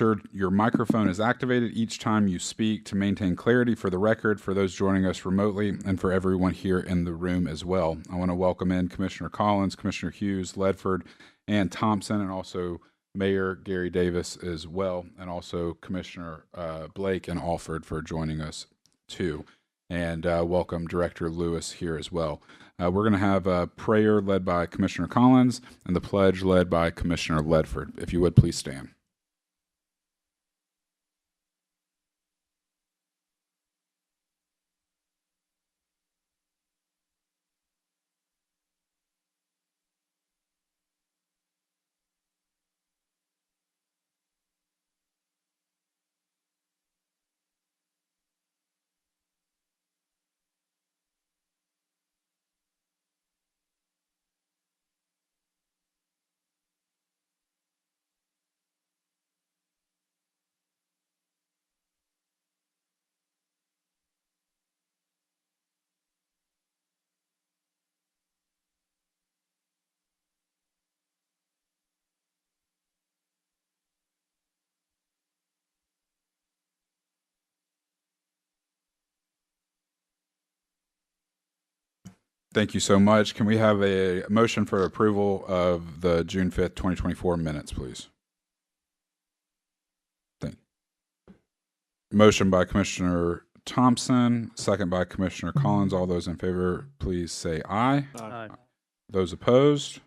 sure your microphone is activated each time you speak to maintain clarity for the record, for those joining us remotely, and for everyone here in the room as well. I want to welcome in Commissioner Collins, Commissioner Hughes, Ledford, and Thompson, and also Mayor Gary Davis as well, and also Commissioner Blake and Alford for joining us too. And welcome Director Lewis here as well. We're going to have a prayer led by Commissioner Collins and the pledge led by Commissioner Ledford. If you would, please stand. Thank you so much. Can we have a motion for approval of the June 5th, 2024 minutes, please? Motion by Commissioner Thompson, second by Commissioner Collins. All those in favor, please say aye. Aye. Those opposed?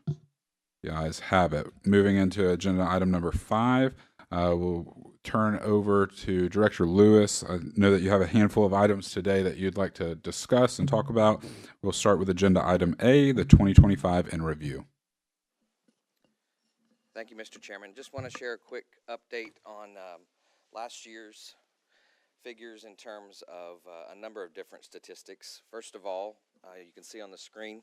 The ayes have it. Moving into agenda item number 5, we'll turn over to Director Lewis. I know that you have a handful of items today that you'd like to discuss and talk about. We'll start with agenda item A, the 2025 in review. Thank you, Mr. Chairman. Just want to share a quick update on last year's figures in terms of a number of different statistics. First of all, you can see on the screen,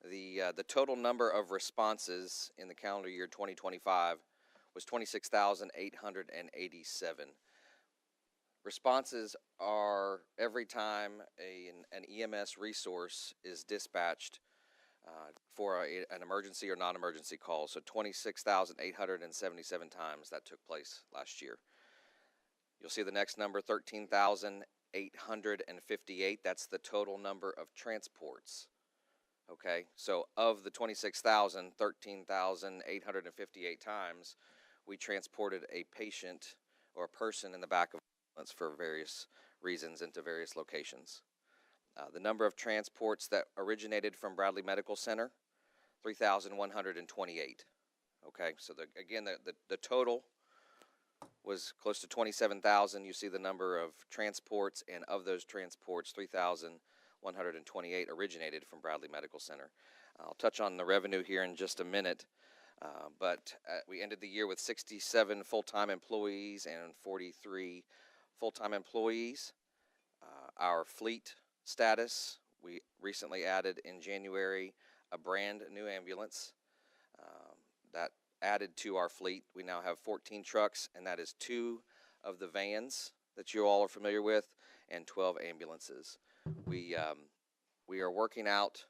the total number of responses in the calendar year 2025 was 26,887. Responses are every time an EMS resource is dispatched for an emergency or non-emergency call. So 26,877 times that took place last year. You'll see the next number, 13,858. That's the total number of transports. Okay, so of the 26,000, 13,858 times, we transported a patient or a person in the back of an ambulance for various reasons into various locations. The number of transports that originated from Bradley Medical Center, 3,128. Okay, so the total was close to 27,000. You see the number of transports, and of those transports, 3,128 originated from Bradley Medical Center. I'll touch on the revenue here in just a minute, but we ended the year with 67 full-time employees and 43 full-time employees. Our fleet status, we recently added in January a brand new ambulance that added to our fleet. We now have 14 trucks, and that is 2 of the vans that you all are familiar with and 12 ambulances. We are working out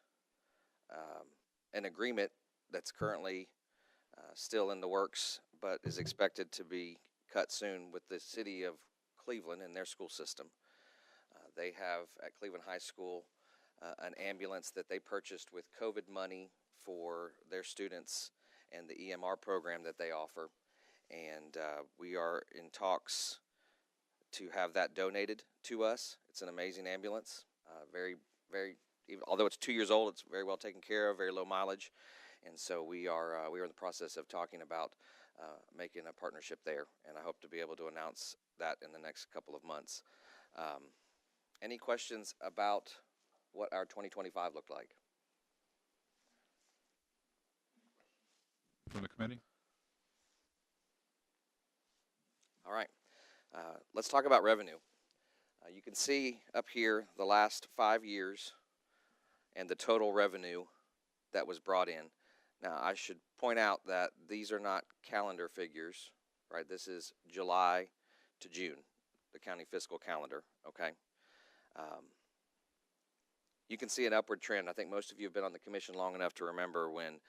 an agreement that's currently still in the works, but is expected to be cut soon with the city of Cleveland and their school system. They have at Cleveland High School an ambulance that they purchased with COVID money for their students and the EMR program that they offer. And we are in talks to have that donated to us. It's an amazing ambulance. Although it's 2 years old, it's very well taken care of, very low mileage. And so we are in the process of talking about making a partnership there. And I hope to be able to announce that in the next couple of months. Any questions about what our 2025 looked like? From the committee? All right. Let's talk about revenue. You can see up here the last 5 years and the total revenue that was brought in. Now, I should point out that these are not calendar figures, right? This is July to June, the county fiscal calendar, okay? You can see an upward trend. I think most of you have been on the commission long enough to remember when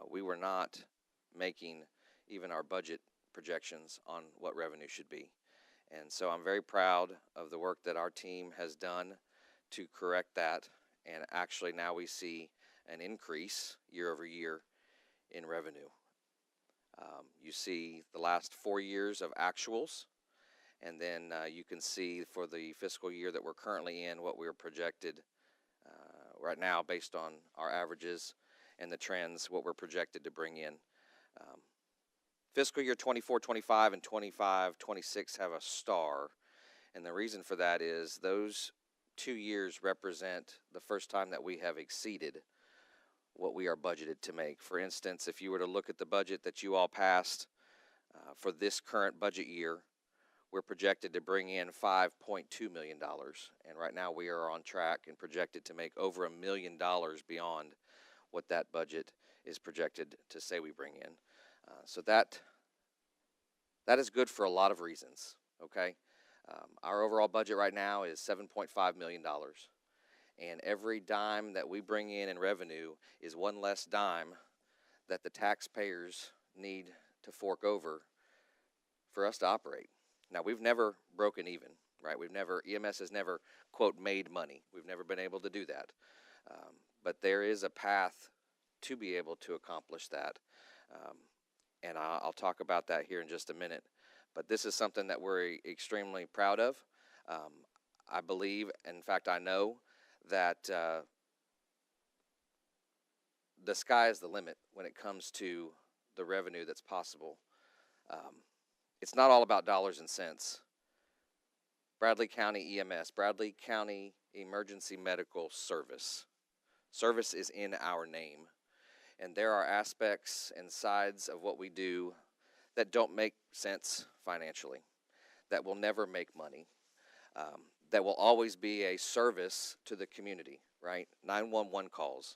we were not making even our budget projections on what revenue should be. And so I'm very proud of the work that our team has done to correct that. And actually now we see an increase year over year in revenue. You see the last 4 years of actuals, and then you can see for the fiscal year that we're currently in what we're projected right now based on our averages and the trends, what we're projected to bring in. Fiscal year 24-25 and 25-26 have a star, and the reason for that is those 2 years represent the first time that we have exceeded what we are budgeted to make. For instance, if you were to look at the budget that you all passed for this current budget year, we're projected to bring in $5.2 million, and right now we are on track and projected to make over $1 million beyond what that budget is projected to say we bring in. So that is good for a lot of reasons, okay? Our overall budget right now is $7.5 million, and every dime that we bring in revenue is one less dime that the taxpayers need to fork over for us to operate. Now, we've never broken even, right? EMS has never, quote, made money. We've never been able to do that. But there is a path to be able to accomplish that. And I'll talk about that here in just a minute. But this is something that we're extremely proud of. I believe, in fact, I know that the sky is the limit when it comes to the revenue that's possible. It's not all about dollars and cents. Bradley County EMS, Bradley County Emergency Medical Service. Service is in our name. And there are aspects and sides of what we do that don't make sense financially, that will never make money, that will always be a service to the community, right? 911 calls.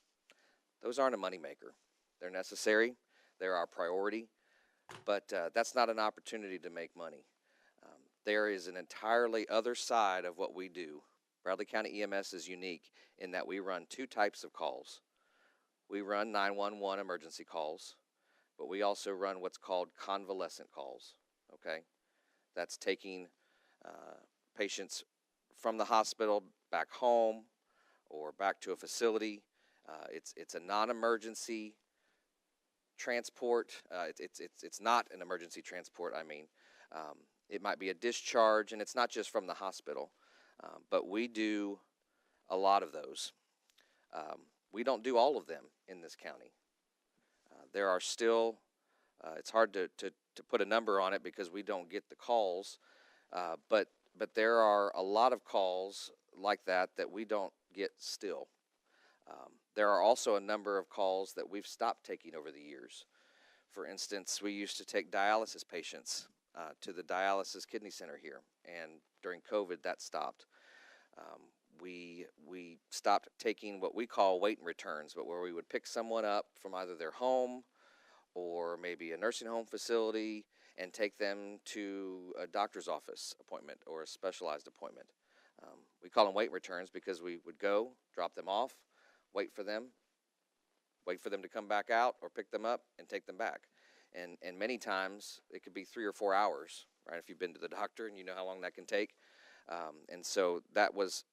Those aren't a moneymaker. They're necessary. They're our priority. But that's not an opportunity to make money. There is an entirely other side of what we do. Bradley County EMS is unique in that we run 2 types of calls. We run 911 emergency calls, but we also run what's called convalescent calls, okay? That's taking patients from the hospital back home or back to a facility. It's a non-emergency transport. It's not an emergency transport, I mean. It might be a discharge, and it's not just from the hospital, but we do a lot of those. We don't do all of them in this county. There are still, it's hard to put a number on it because we don't get the calls, but there are a lot of calls like that we don't get still. There are also a number of calls that we've stopped taking over the years. For instance, we used to take dialysis patients to the dialysis kidney center here, and during COVID that stopped. We stopped taking what we call wait and returns, but where we would pick someone up from either their home or maybe a nursing home facility and take them to a doctor's office appointment or a specialized appointment. We call them wait and returns because we would go, drop them off, wait for them to come back out or pick them up and take them back. And many times it could be 3 or 4 hours, right, if you've been to the doctor and you know how long that can take. And so that was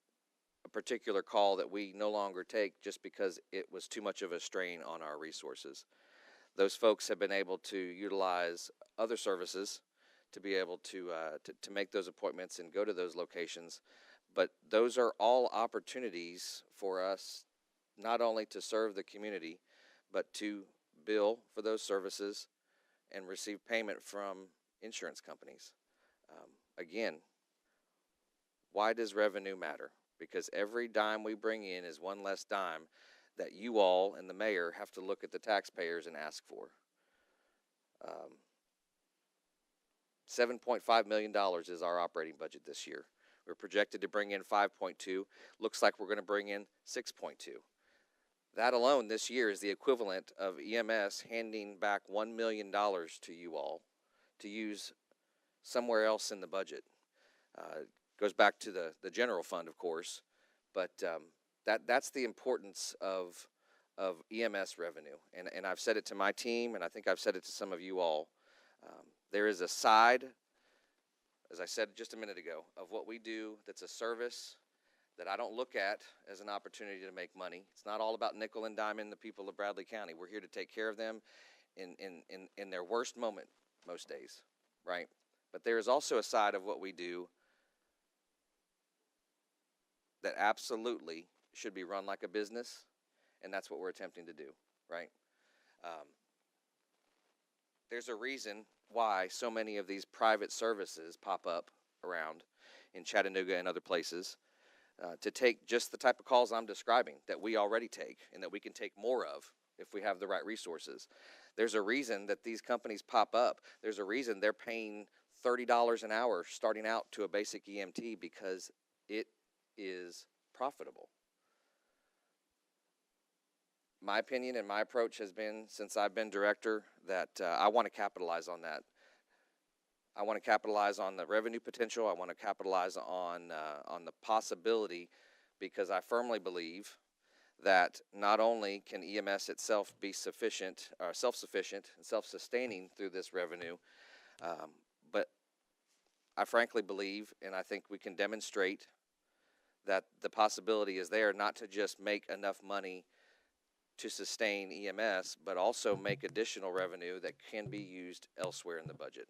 a particular call that we no longer take just because it was too much of a strain on our resources. Those folks have been able to utilize other services to be able to make those appointments and go to those locations. But those are all opportunities for us not only to serve the community, but to bill for those services and receive payment from insurance companies. Again, why does revenue matter? Because every dime we bring in is one less dime that you all and the mayor have to look at the taxpayers and ask for. $7.5 million is our operating budget this year. We're projected to bring in 5.2. Looks like we're going to bring in 6.2. That alone this year is the equivalent of EMS handing back $1 million to you all to use somewhere else in the budget. Goes back to the general fund, of course, but that's the importance of EMS revenue. And I've said it to my team, and I think I've said it to some of you all. There is a side, as I said just a minute ago, of what we do that's a service that I don't look at as an opportunity to make money. It's not all about nickel and diming the people of Bradley County. We're here to take care of them in their worst moment most days, right? But there is also a side of what we do that absolutely should be run like a business, and that's what we're attempting to do, right? There's a reason why so many of these private services pop up around in Chattanooga and other places to take just the type of calls I'm describing that we already take and that we can take more of if we have the right resources. There's a reason that these companies pop up. There's a reason they're paying $30 an hour starting out to a basic EMT, because it is profitable. My opinion and my approach has been, since I've been director, that I want to capitalize on that. I want to capitalize on the revenue potential. I want to capitalize on the possibility, because I firmly believe that not only can EMS itself be sufficient, or self-sufficient and self-sustaining through this revenue, but I frankly believe, and I think we can demonstrate, that the possibility is there not to just make enough money to sustain EMS, but also make additional revenue that can be used elsewhere in the budget.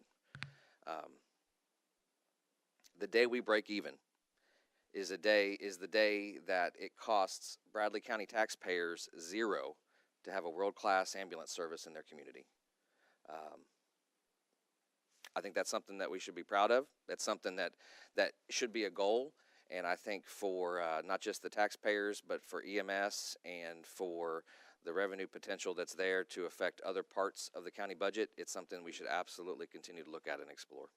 The day we break even is the day that it costs Bradley County taxpayers $0 to have a world-class ambulance service in their community. I think that's something that we should be proud of. That's something that should be a goal. And I think for not just the taxpayers, but for EMS and for the revenue potential that's there to affect other parts of the county budget, it's something we should absolutely continue to look at and explore.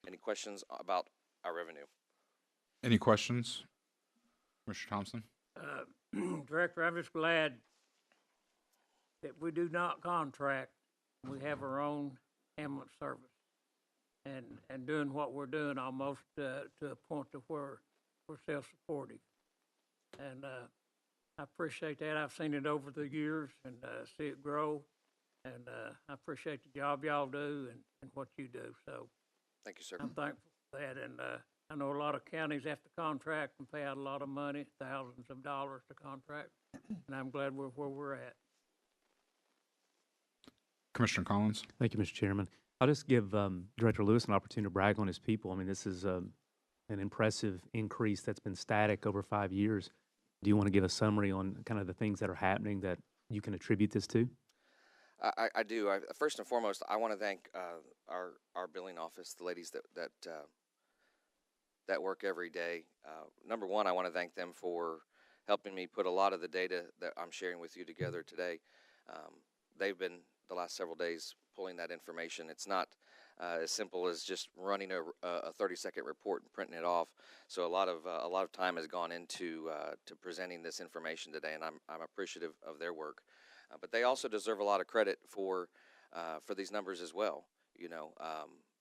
Any questions about our revenue? Any questions, Mr. Thompson? Director, I'm just glad that we do not contract. We have our own ambulance service. And doing what we're doing almost to a point to where we're self-supportive. And I appreciate that. I've seen it over the years and see it grow. And I appreciate the job y'all do and what you do. So thank you, sir. I'm thankful for that. And I know a lot of counties have to contract and pay out a lot of money, thousands of dollars to contract. And I'm glad we're where we're at. Commissioner Collins? Thank you, Mr. Chairman. I'll just give Director Lewis an opportunity to brag on his people. I mean, this is an impressive increase that's been static over 5 years. Do you want to give a summary on kind of the things that are happening that you can attribute this to? I do. First and foremost, I want to thank our billing office, the ladies that work every day. Number one, I want to thank them for helping me put a lot of the data that I'm sharing with you together today. They've been, the last several days, pulling that information. It's not as simple as just running a 30-second report and printing it off. So a lot of time has gone into to presenting this information today, and I'm appreciative of their work. But they also deserve a lot of credit for these numbers as well. You know,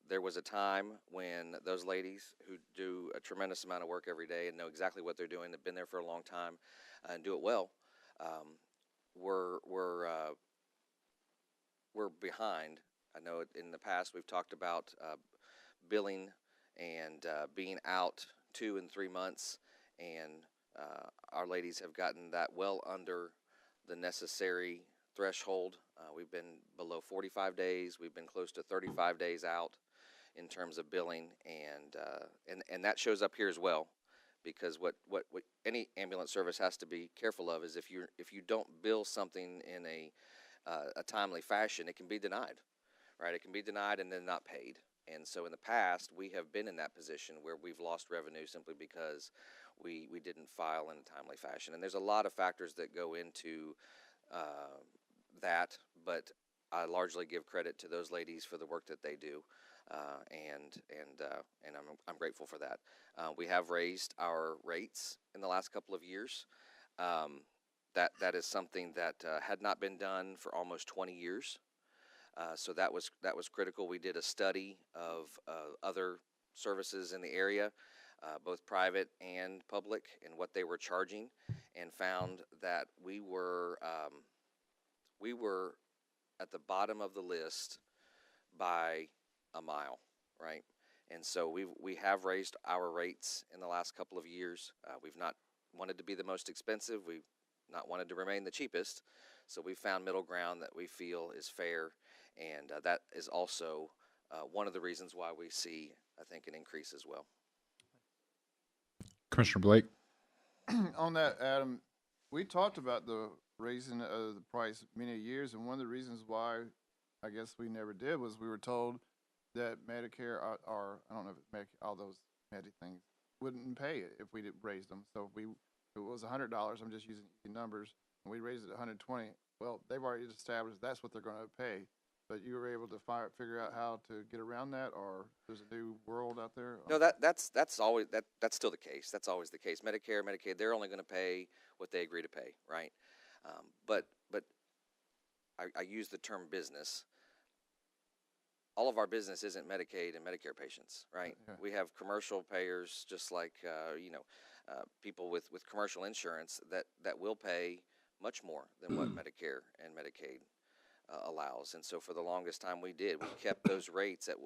there was a time when those ladies who do a tremendous amount of work every day and know exactly what they're doing, they've been there for a long time and do it well, we're behind. I know in the past we've talked about billing and being out 2 and 3 months, and our ladies have gotten that well under the necessary threshold. We've been below 45 days. We've been close to 35 days out in terms of billing, and that shows up here as well, because what any ambulance service has to be careful of is if you don't bill something in a timely fashion, it can be denied, right? It can be denied and then not paid. And so in the past, we have been in that position where we've lost revenue simply because we didn't file in a timely fashion. And there's a lot of factors that go into that, but I largely give credit to those ladies for the work that they do, and I'm grateful for that. We have raised our rates in the last couple of years. That is something that had not been done for almost 20 years. So that was critical. We did a study of other services in the area, both private and public, and what they were charging, and found that we were at the bottom of the list by a mile, right? And so we have raised our rates in the last couple of years. We've not wanted to be the most expensive. We've not wanted to remain the cheapest. So we found middle ground that we feel is fair, and that is also one of the reasons why we see, I think, an increase as well. Commissioner Blake? On that, Adam, we talked about the raising of the price many years, and one of the reasons why I guess we never did was we were told that Medicare or I don't know if it's Medicare, all those Medi things wouldn't pay it if we did raise them. So if it was $100, I'm just using the numbers, and we raised it to 120. Well, they've already established that's what they're going to pay. But you were able to figure out how to get around that, or there's a new world out there? No, that's always that's still the case. That's always the case. Medicare, Medicaid, they're only going to pay what they agree to pay, right? But I use the term business. All of our business isn't Medicaid and Medicare patients, right? Yeah. We have commercial payers, just like people with commercial insurance that will pay much more than what Medicare and Medicaid allows. And so for the longest time we kept those rates at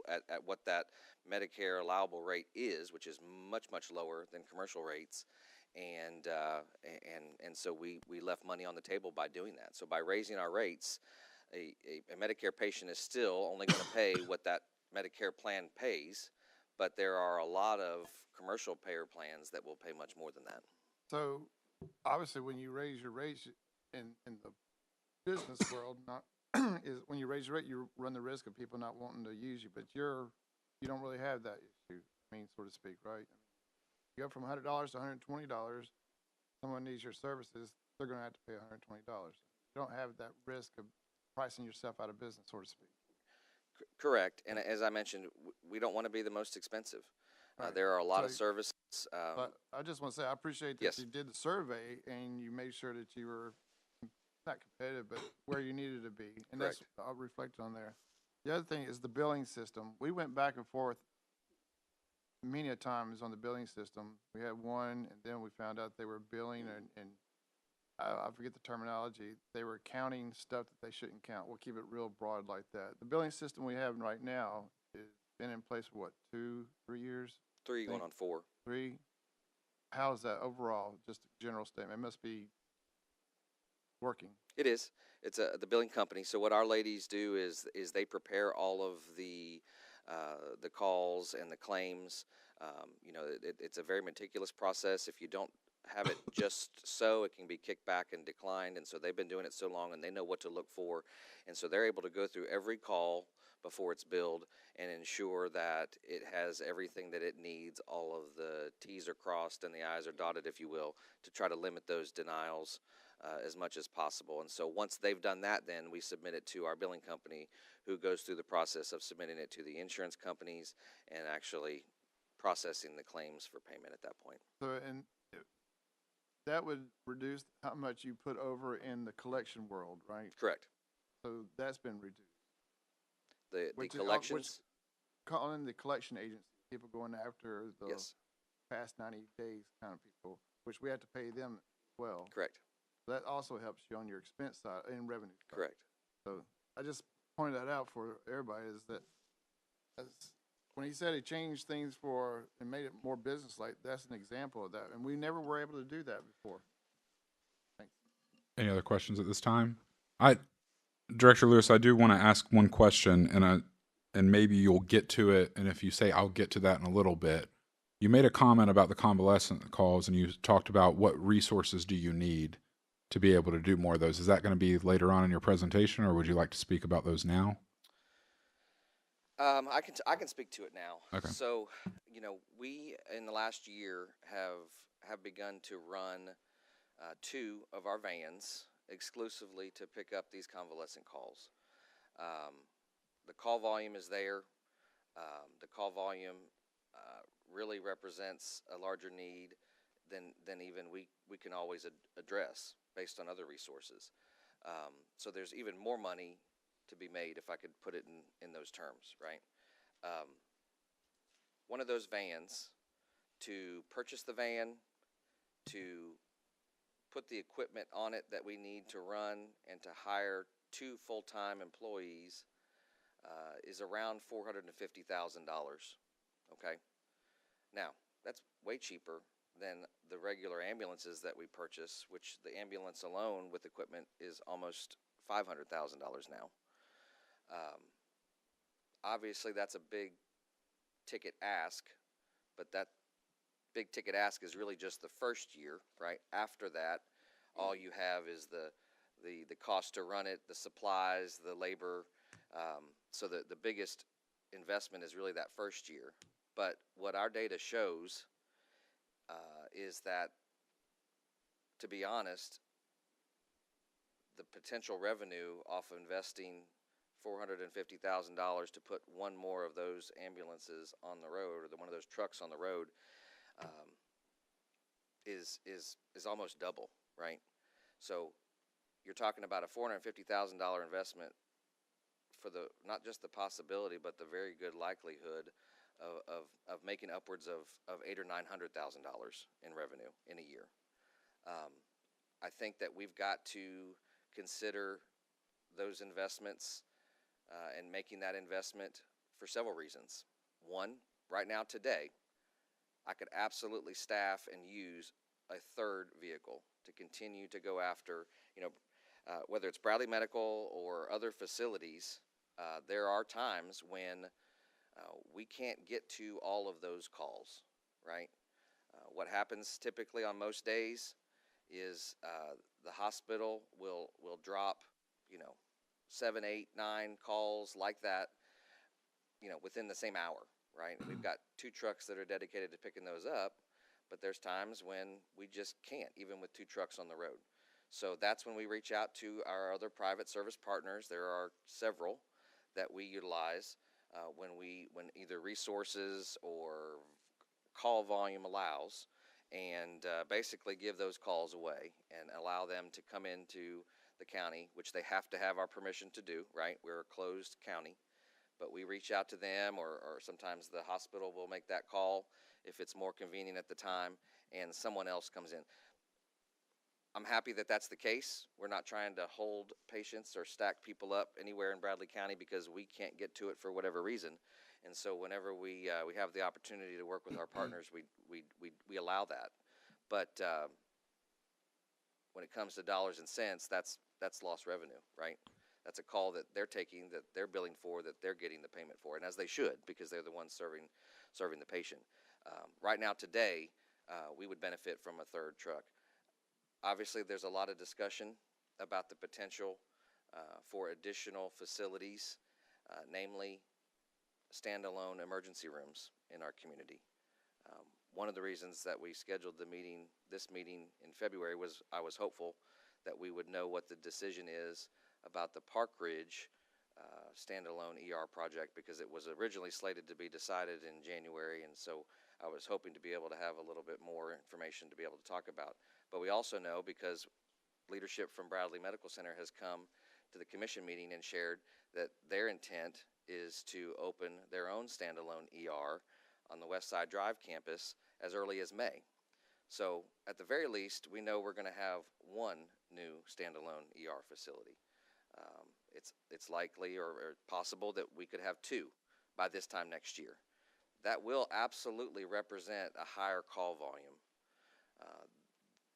what that Medicare allowable rate is, which is much lower than commercial rates. And so we left money on the table by doing that. So by raising our rates, a Medicare patient is still only going to pay what that Medicare plan pays, but there are a lot of commercial payer plans that will pay much more than that. So obviously when you raise your rates in the business world, not is when you raise your rate, you run the risk of people not wanting to use you, but you don't really have that issue, so to speak, right? You go from $100 to $120, someone needs your services, they're going to have to pay $120. You don't have that risk of pricing yourself out of business, so to speak. Correct. And as I mentioned, we don't want to be the most expensive. Right. There are a lot of services. But I just want to say I appreciate that Yes. you did the survey and you made sure that you were not competitive, but where you needed to be. And Correct. that's, I'll reflect on there. The other thing is the billing system. We went back and forth many a times on the billing system. We had one, and then we found out they were billing, and I forget the terminology. They were counting stuff that they shouldn't count. We'll keep it real broad like that. The billing system we have right now has been in place for, what, 2-3 years? 3 going on 4. 3. How's that overall? Just a general statement. It must be working. It is. It's the billing company. So what our ladies do is they prepare all of the calls and the claims. It's a very meticulous process. If you don't have it just so, it can be kicked back and declined. And so they've been doing it so long, and they know what to look for. And so they're able to go through every call before it's billed and ensure that it has everything that it needs. All of the T's are crossed and the I's are dotted, if you will, to try to limit those denials as much as possible. And so once they've done that, then we submit it to our billing company, who goes through the process of submitting it to the insurance companies and actually processing the claims for payment at that point. So, and that would reduce how much you put over in the collection world, right? Correct. So that's been reduced. The Which is- collections, Calling the collection agency, people going after the yes, past 90 days kind of people, which we have to pay them as well. correct, That also helps you on your expense side and revenue side. correct. So I just pointed that out for everybody, is that when he said he changed things and made it more business-like, that's an example of that. And we never were able to do that before. Thanks. Any other questions at this time? Director Lewis, I do want to ask one question, and maybe you'll get to it. And if you say I'll get to that in a little bit, you made a comment about the convalescent calls, and you talked about what resources do you need to be able to do more of those. Is that going to be later on in your presentation, or would you like to speak about those now? I can speak to it now. Okay. So, we in the last year have begun to run 2 of our vans exclusively to pick up these convalescent calls. The call volume is there. The call volume really represents a larger need than even we can always address based on other resources. So there's even more money to be made, if I could put it in those terms, right? One of those vans, to purchase the van, to put the equipment on it that we need to run, and to hire 2 full-time employees is around $450,000. Okay? Now, that's way cheaper than the regular ambulances that we purchase, which the ambulance alone with equipment is almost $500,000 now. Obviously, that's a big ticket ask, but that big ticket ask is really just the first year, right? After that, all you have is the cost to run it, the supplies, the labor. So the biggest investment is really that first year. But what our data shows is that, to be honest, the potential revenue off of investing $450,000 to put one more of those ambulances on the road, or one of those trucks on the road, is almost double, right? So you're talking about a $450,000 investment for the not just the possibility, but the very good likelihood of making upwards of $800,000 or $900,000 in revenue in a year. I think that we've got to consider those investments and making that investment for several reasons. One, right now today, I could absolutely staff and use a third vehicle to continue to go after, whether it's Bradley Medical or other facilities. There are times when we can't get to all of those calls, right? What happens typically on most days is the hospital will drop, 7, 8, 9 calls like that, within the same hour, right? We've got 2 trucks that are dedicated to picking those up, but there's times when we just can't, even with 2 trucks on the road. So that's when we reach out to our other private service partners. There are several that we utilize when either resources or call volume allows, and basically give those calls away and allow them to come into the county, which they have to have our permission to do, right? We're a closed county, but we reach out to them, or sometimes the hospital will make that call if it's more convenient at the time, and someone else comes in. I'm happy that that's the case. We're not trying to hold patients or stack people up anywhere in Bradley County because we can't get to it for whatever reason. And so whenever we have the opportunity to work with our partners, we allow that. But when it comes to dollars and cents, that's lost revenue, right? That's a call that they're taking, that they're billing for, that they're getting the payment for, and as they should, because they're the ones serving the patient. Right now, today, we would benefit from a third truck. Obviously, there's a lot of discussion about the potential for additional facilities, namely standalone emergency rooms in our community. One of the reasons that we scheduled this meeting in February was I was hopeful that we would know what the decision is about the Park Ridge standalone ER project, because it was originally slated to be decided in January, and so I was hoping to be able to have a little bit more information to be able to talk about. But we also know, because leadership from Bradley Medical Center has come to the commission meeting and shared that their intent is to open their own standalone ER on the West Side Drive campus as early as May. So at the very least, we know we're going to have one new standalone ER facility. It's likely or possible that we could have 2 by this time next year. That will absolutely represent a higher call volume.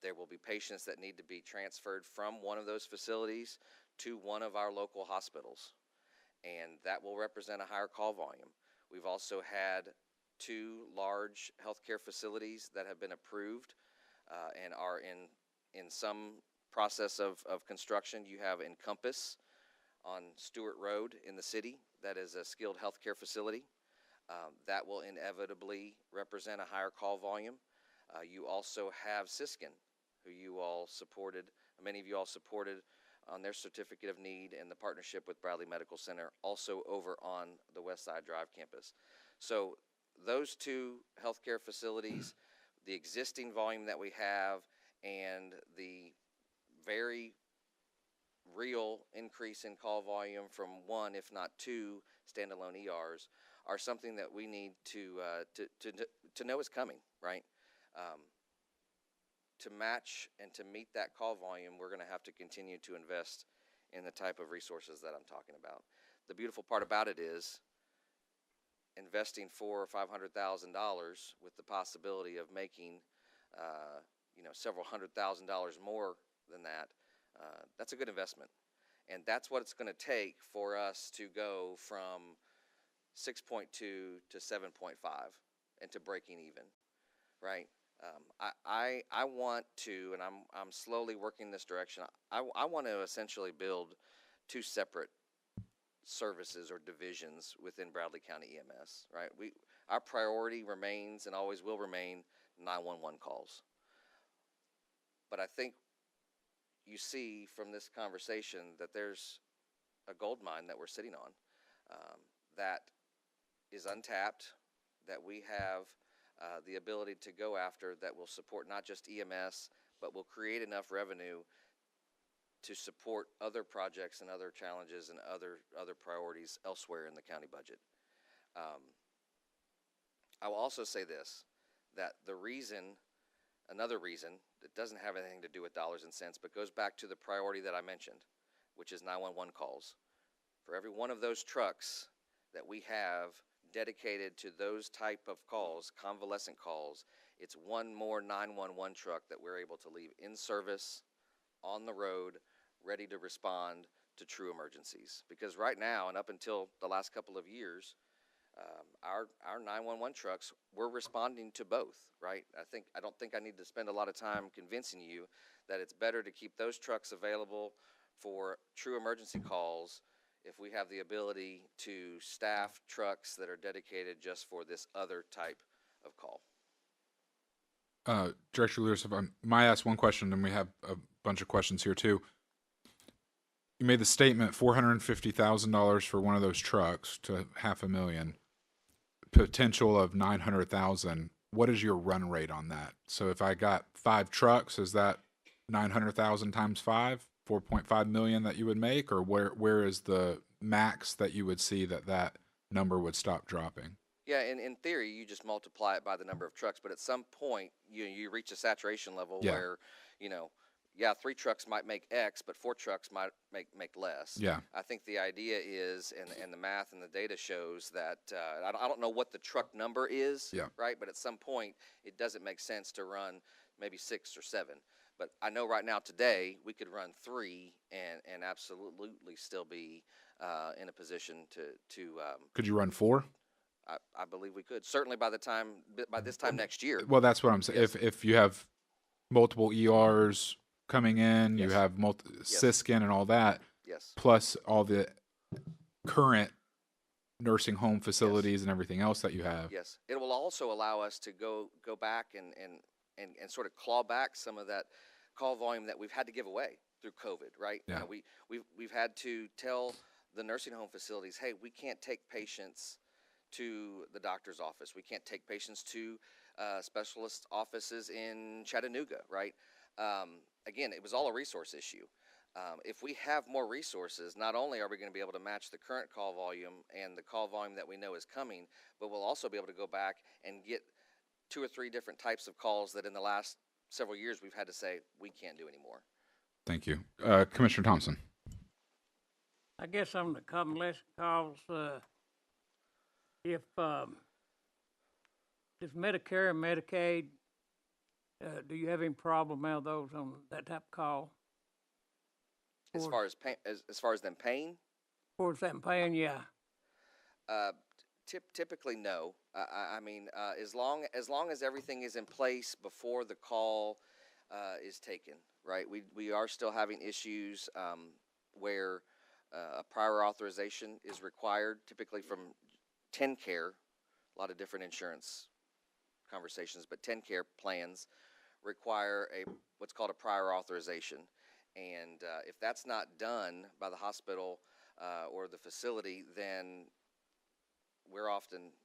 There will be patients that need to be transferred from one of those facilities to one of our local hospitals, and that will represent a higher call volume. We've also had 2 large healthcare facilities that have been approved and are in some process of construction. You have Encompass on Stewart Road in the city. That is a skilled healthcare facility. That will inevitably represent a higher call volume. You also have Siskin, who you all supported, many of you all supported on their certificate of need and the partnership with Bradley Medical Center, also over on the West Side Drive campus. So those 2 healthcare facilities, the existing volume that we have, and the very real increase in call volume from 1, if not 2, standalone ERs are something that we need to know is coming, right? To match and to meet that call volume, we're going to have to continue to invest in the type of resources that I'm talking about. The beautiful part about it is investing $400,000 or $500,000 with the possibility of making, several $100,000 more than that. That's a good investment, and that's what it's going to take for us to go from 6.2 to 7.5 and to breaking even, right? I want to, and I'm slowly working this direction. I want to essentially build two separate services or divisions within Bradley County EMS, right? Our priority remains and always will remain 911 calls. But I think you see from this conversation that there's a gold mine that we're sitting on that is untapped, that we have the ability to go after, that will support not just EMS, but will create enough revenue to support other projects and other challenges and other priorities elsewhere in the county budget. I will also say this, that another reason that doesn't have anything to do with dollars and cents, but goes back to the priority that I mentioned, which is 911 calls. For every one of those trucks that we have dedicated to those type of calls, convalescent calls, it's one more 911 truck that we're able to leave in service, on the road, ready to respond to true emergencies. Because right now, and up until the last couple of years, our 911 trucks, we're responding to both, right? I don't think I need to spend a lot of time convincing you that it's better to keep those trucks available for true emergency calls if we have the ability to staff trucks that are dedicated just for this other type of call. Director Lewis, if I might ask one question, and we have a bunch of questions here too. You made the statement $450,000 for one of those trucks to $500,000, potential of $900,000. What is your run rate on that? So if I got 5 trucks, is that 900,000 times 5, 4.5 million that you would make, or where is the max that you would see that number would stop dropping? Yeah, in theory, you just multiply it by the number of trucks, but at some point, you reach a saturation level where, 3 trucks might make X, but 4 trucks might make less. Yeah. I think the idea is, and the math and the data shows that, I don't know what the truck number is, right? But at some point, it doesn't make sense to run maybe 6 or 7. But I know right now today, we could run 3 and absolutely still be in a position to Could you run 4? I believe we could. Certainly by this time next year. Well, that's what I'm saying. Yes. If you have multiple ERs coming in, you Yes. have Siskin and all that, Yes. plus all the current nursing home facilities and everything else that you have. Yes. It will also allow us to go back and sort of claw back some of that call volume that we've had to give away through COVID, right? Yeah. We've had to tell the nursing home facilities, hey, we can't take patients to the doctor's office. We can't take patients to specialist offices in Chattanooga, right? Again, it was all a resource issue. If we have more resources, not only are we going to be able to match the current call volume and the call volume that we know is coming, but we'll also be able to go back and get 2 or 3 different types of calls that in the last several years we've had to say we can't do anymore. Thank you. Commissioner Thompson. I guess on the convalescent calls, if Medicare and Medicaid, do you have any problem out of those on that type of call? As far as them paying? For them paying, yeah. Typically, no. I mean, as long as everything is in place before the call is taken, right? We are still having issues where a prior authorization is required, typically from TennCare, a lot of different insurance conversations, but TennCare plans require what's called a prior authorization. And if that's not done by the hospital or the facility, then we're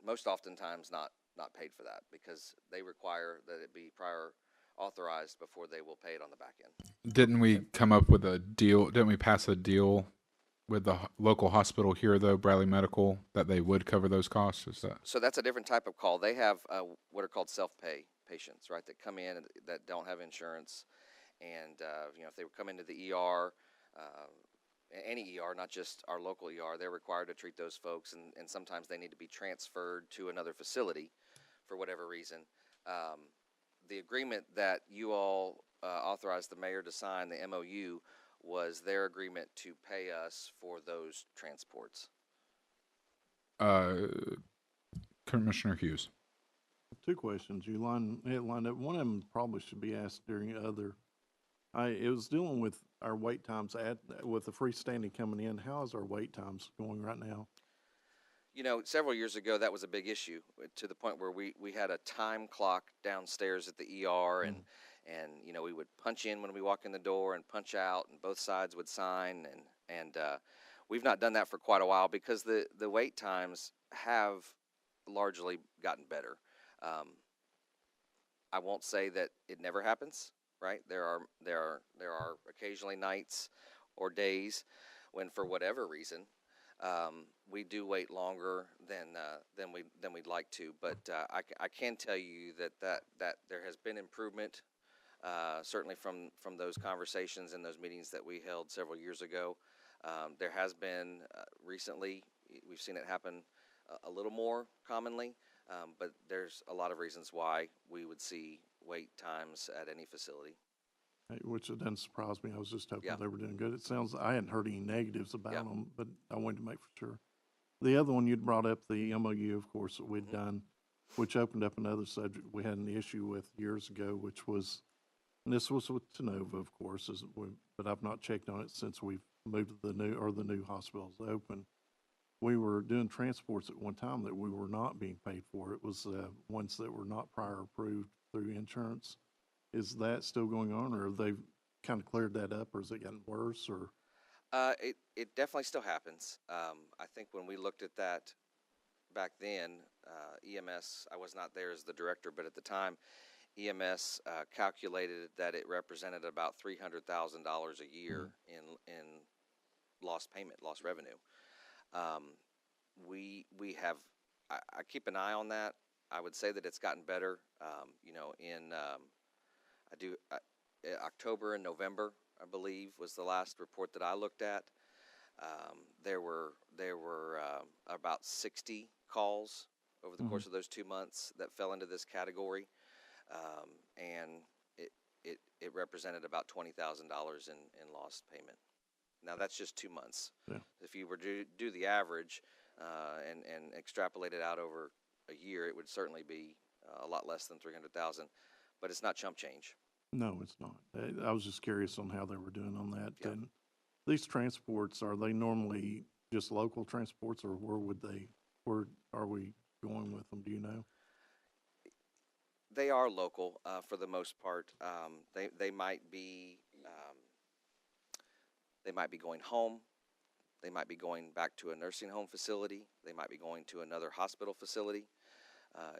most oftentimes not paid for that because they require that it be prior authorized before they will pay it on the back end. Didn't we come up with a deal? Didn't we pass a deal with the local hospital here, though, Bradley Medical, that they would cover those costs? Is that? So that's a different type of call. They have what are called self-pay patients, right, that come in that don't have insurance. And, if they would come into the ER any ER, not just our local ER. They're required to treat those folks, and sometimes they need to be transferred to another facility for whatever reason. The agreement that you all authorized the mayor to sign, the MOU, was their agreement to pay us for those transports. Commissioner Hughes. Two questions. You had lined up. One of them probably should be asked during other. It was dealing with our wait times with the freestanding coming in. How is our wait times going right now? You know, several years ago, that was a big issue to the point where we had a time clock downstairs at the ER, and you know, we would punch in when we walk in the door and punch out, and both sides would sign, and we've not done that for quite a while because the wait times have largely gotten better. I won't say that it never happens, right? There are occasionally nights or days when, for whatever reason, we do wait longer than we'd like to. But I can tell you that there has been improvement, certainly from those conversations and those meetings that we held several years ago. There has been recently, we've seen it happen a little more commonly, but there's a lot of reasons why we would see wait times at any facility. Which doesn't surprise me. I was just hoping Yeah. they were doing good. It sounds, I hadn't heard any negatives about Yeah. them, but I wanted to make for sure. The other one, you'd brought up the MOU, of course, that we'd done, which opened up another subject we had an issue with years ago, which was, and this was with Tenova, of course, but I've not checked on it since we've moved to the new hospitals open. We were doing transports at one time that we were not being paid for. It was ones that were not prior approved through insurance. Is that still going on, or have they kind of cleared that up, or has it gotten worse, or? It definitely still happens. I think when we looked at that back then, EMS, I was not there as the director, but at the time, EMS calculated that it represented about $300,000 a year in lost payment, lost revenue. We have, I keep an eye on that. I would say that it's gotten better. You know, in October and November, I believe, was the last report that I looked at. There were about 60 calls over the course of those 2 months that fell into this category, and it represented about $20,000 in lost payment. Now that's just 2 months. Yeah. If you were to do the average and extrapolate it out over a year, it would certainly be a lot less than 300,000. But it's not chump change. No, it's not. I was just curious on how they were doing on that. Yeah. And these transports, are they normally just local transports, or where are we going with them? Do you know? They are local for the most part. They might be going home. They might be going back to a nursing home facility. They might be going to another hospital facility.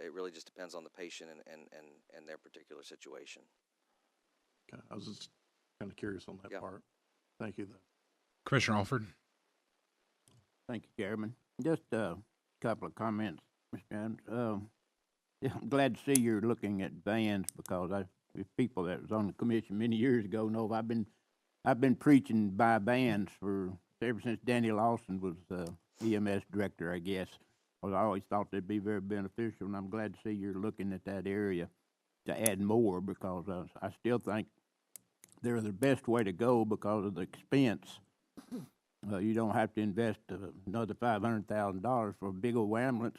It really just depends on the patient and their particular situation. Okay. I was just kind of curious on that Yeah. part. Thank you, though. Commissioner Alford. Thank you, Chairman. Just a couple of comments, Mr. Jones. Yeah, I'm glad to see you're looking at vans because if people that was on the commission many years ago know I've been preaching by vans ever since Danny Lawson was EMS director, I guess. Well, I always thought they'd be very beneficial, and I'm glad to see you're looking at that area to add more because I still think they're the best way to go because of the expense. You don't have to invest another $500,000 for a big old ambulance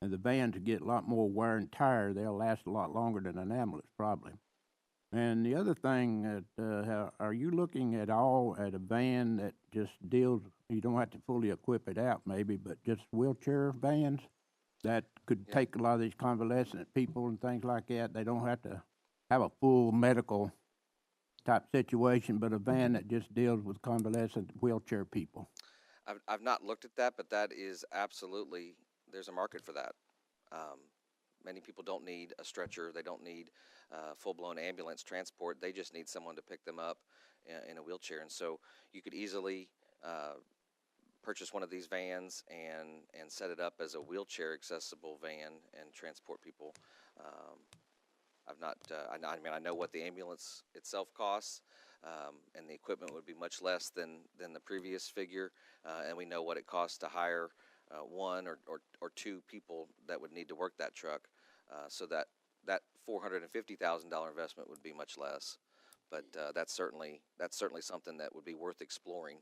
and the vans get a lot more wear and tear. They'll last a lot longer than an ambulance probably. And the other thing are you looking at all at a van that just deals, you don't have to fully equip it out maybe, but just wheelchair vans that could take a lot of these convalescent people and things like that. They don't have to have a full medical type situation, but a van that just deals with convalescent wheelchair people. I've not looked at that, but that is absolutely, there's a market for that. Many people don't need a stretcher. They don't need full-blown ambulance transport. They just need someone to pick them up in a wheelchair. And so you could easily purchase one of these vans and set it up as a wheelchair accessible van and transport people. I know what the ambulance itself costs, and the equipment would be much less than the previous figure, and we know what it costs to hire one or two people that would need to work that truck, so that $450,000 investment would be much less. But that's certainly something that would be worth exploring,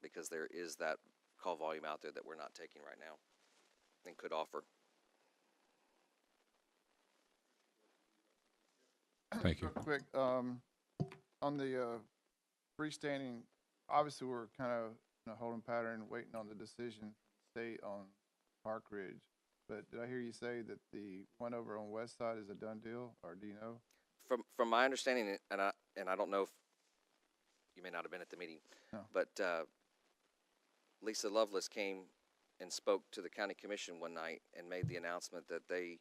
because there is that call volume out there that we're not taking right now and could offer. Thank you. Real quick, on the freestanding, obviously we're kind of in a holding pattern, waiting on the decision from the state on Park Ridge. But did I hear you say that the one over on West Side is a done deal, or do you know? From my understanding, and I don't know if you may not have been at the meeting, No. but Lisa Lovelace came and spoke to the county commission one night and made the announcement that they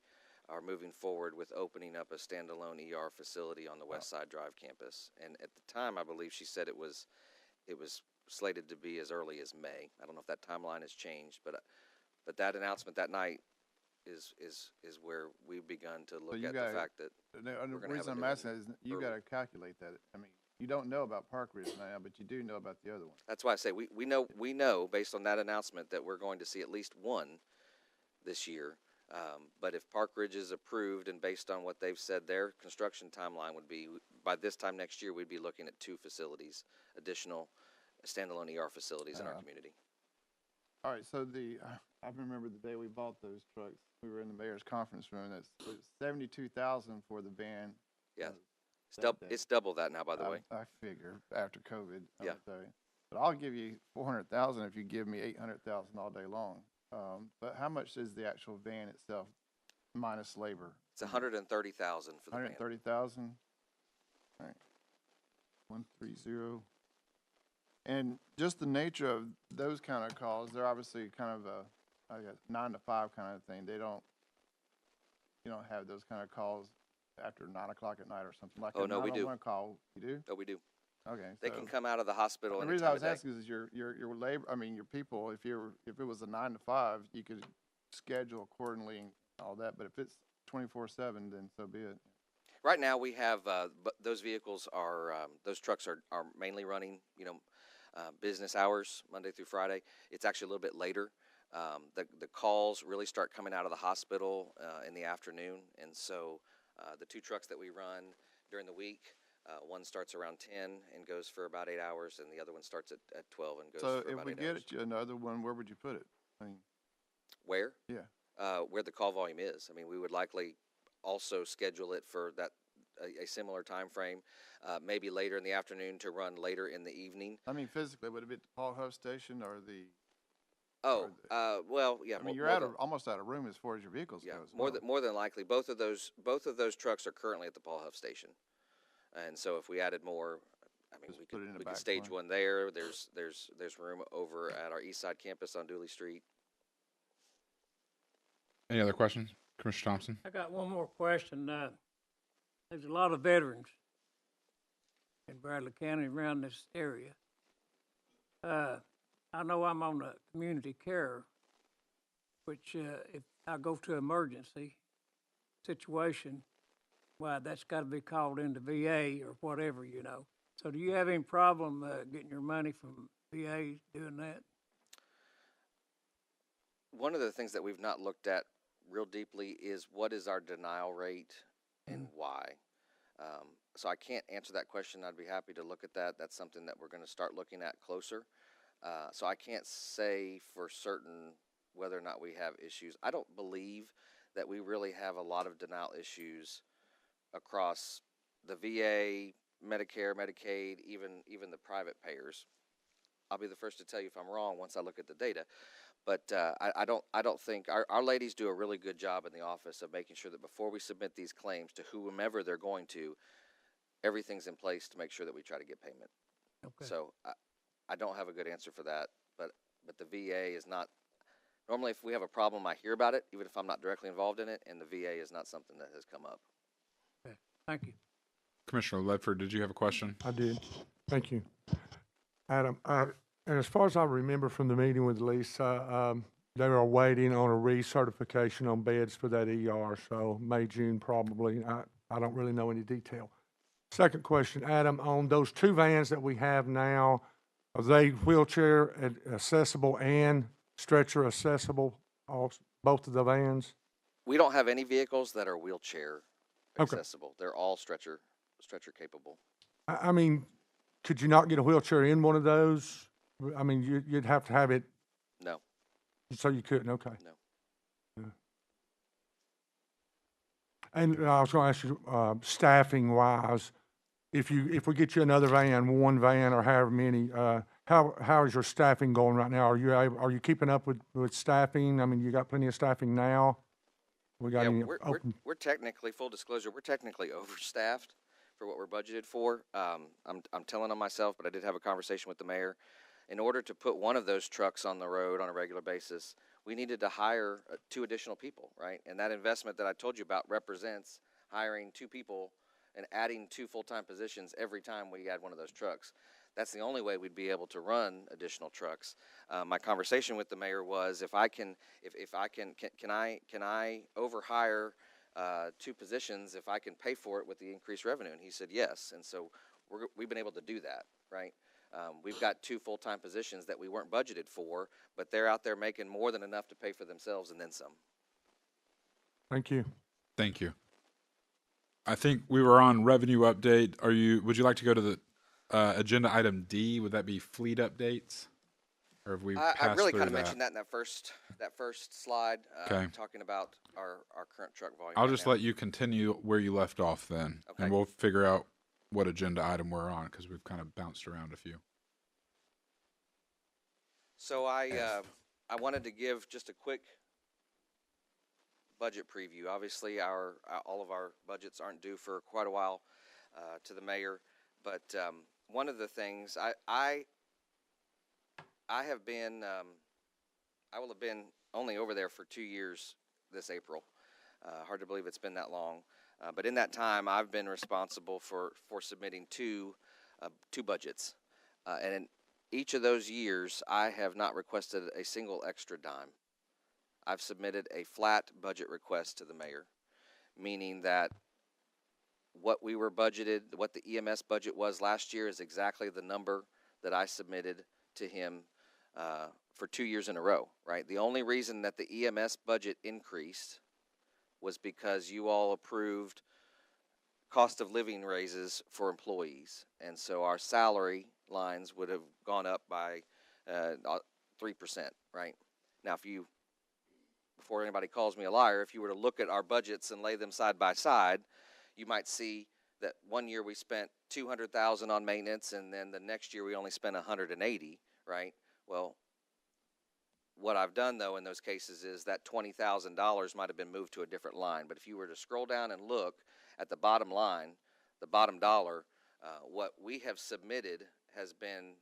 are moving forward with opening up a standalone ER facility on the West Side Drive campus. And at the time, I believe she said it was slated to be as early as May. I don't know if that timeline has changed, but that announcement that night is where we've begun to look at the fact that The we're gonna have reason a I'm new asking one is you early. got to calculate that. I mean, you don't know about Park Ridge now, but you do know about the other one. That's why I say we know based on that announcement that we're going to see at least one this year. But if Park Ridge is approved, and based on what they've said, their construction timeline would be by this time next year, we'd be looking at 2 facilities, additional standalone ER facilities in our community. All right, so I remember the day we bought those trucks. We were in the mayor's conference room. That's $72,000 for the van. Yeah, that day. it's double that now, by the way. I figure after COVID. Yeah. But I'll give you $400,000 if you give me $800,000 all day long. But how much is the actual van itself minus labor? It's $130,000 for the van. $130,000. All right. 130. And just the nature of those kind of calls, they're obviously kind of I guess 9 to 5 kind of thing. You don't have those kind of calls after 9 o'clock at night or something like that. Oh, no, we do. 911 call, you do? Oh, we do. Okay. They can come out of the hospital. The reason I was asking is your labor. I mean, your people. If it was a 9 to 5, you could schedule accordingly and all that. But if it's 24/7, then so be it. Right now, we have but those vehicles are those trucks are mainly running, business hours Monday through Friday. It's actually a little bit later. The calls really start coming out of the hospital in the afternoon, and so the 2 trucks that we run during the week, one starts around 10 and goes for about 8 hours, and the other one starts at 12 and goes So for if about we 8 get hours. another one, where would you put it? I mean, Where? yeah. Where the call volume is. I mean, we would likely also schedule it for a similar time frame, maybe later in the afternoon to run later in the evening. I mean, physically, would it be at the Paul Huff station or the? Oh, well, yeah. I mean, you're almost out of room as far as your vehicles Yeah, goes. more than likely, both of those trucks are currently at the Paul Huff station, and so if we added more, I mean, Just we put it in the could back stage corner. one there. There's room over at our East Side campus on Dooley Street. Any other questions? Commissioner Thompson? I got one more question. There's a lot of veterans in Bradley County around this area. I know I'm on the community care, which if I go to emergency situation, well, that's got to be called into VA or whatever, So do you have any problem getting your money from VA doing that? One of the things that we've not looked at real deeply is what is our denial rate and why. So I can't answer that question. I'd be happy to look at that. That's something that we're going to start looking at closer. So I can't say for certain whether or not we have issues. I don't believe that we really have a lot of denial issues across the VA, Medicare, Medicaid, even the private payers. I'll be the first to tell you if I'm wrong once I look at the data. But I don't think our ladies do a really good job in the office of making sure that before we submit these claims to whomever they're going to, everything's in place to make sure that we try to get payment. Okay. So I don't have a good answer for that, but the VA is not. Normally, if we have a problem, I hear about it, even if I'm not directly involved in it, and the VA is not something that has come up. Okay. Thank you. Commissioner Ledford, did you have a question? I did. Thank you. Adam, and as far as I remember from the meeting with Lisa, they were waiting on a recertification on beds for that ER, so May, June probably. I don't really know any detail. Second question, Adam, on those two vans that we have now, are they wheelchair accessible and stretcher accessible, both of the vans? We don't have any vehicles that are wheelchair Okay. accessible. They're all stretcher capable. I mean, could you not get a wheelchair in one of those? I mean, you'd have to have it, No, so you couldn't, okay. no. Yeah. And I was gonna ask you, staffing wise, if we get you another van, one van or however many, how is your staffing going right now? Are you keeping up with staffing? I mean, you got plenty of staffing now? We got Yeah, any we're open? technically, full disclosure, we're technically overstaffed for what we're budgeted for. I'm telling on myself, but I did have a conversation with the mayor. In order to put one of those trucks on the road on a regular basis, we needed to hire 2 additional people, right? And that investment that I told you about represents hiring 2 people and adding 2 full-time positions every time we add one of those trucks. That's the only way we'd be able to run additional trucks. My conversation with the mayor was, if I can overhire 2 positions if I can pay for it with the increased revenue? And he said yes. And so we've been able to do that, right? We've got 2 full-time positions that we weren't budgeted for, but they're out there making more than enough to pay for themselves and then some. Thank you. Thank you. I think we were on revenue update. Would you like to go to the agenda item D? Would that be fleet updates? Or have we I passed really through kind of that? mentioned that in that first slide, Okay. talking about our current truck volume. I'll right just now. let you continue where you left off then. Okay. And we'll figure out what agenda item we're on, because we've kind of bounced around a few. So I wanted to give just a quick budget preview. Obviously, all of our budgets aren't due for quite a while to the mayor, but one of the things I will have been only over there for 2 years this April. Hard to believe it's been that long, but in that time, I've been responsible for submitting two budgets, and in each of those years, I have not requested a single extra dime. I've submitted a flat budget request to the mayor, meaning that what we were budgeted, what the EMS budget was last year, is exactly the number that I submitted to him for 2 years in a row, right? The only reason that the EMS budget increased was because you all approved cost of living raises for employees. And so our salary lines would have gone up by 3%, right? Now, before anybody calls me a liar, if you were to look at our budgets and lay them side by side, you might see that one year we spent $200,000 on maintenance, and then the next year we only spent $180,000, right? Well, what I've done though in those cases is that $20,000 might have been moved to a different line. But if you were to scroll down and look at the bottom line, the bottom dollar, what we have submitted has been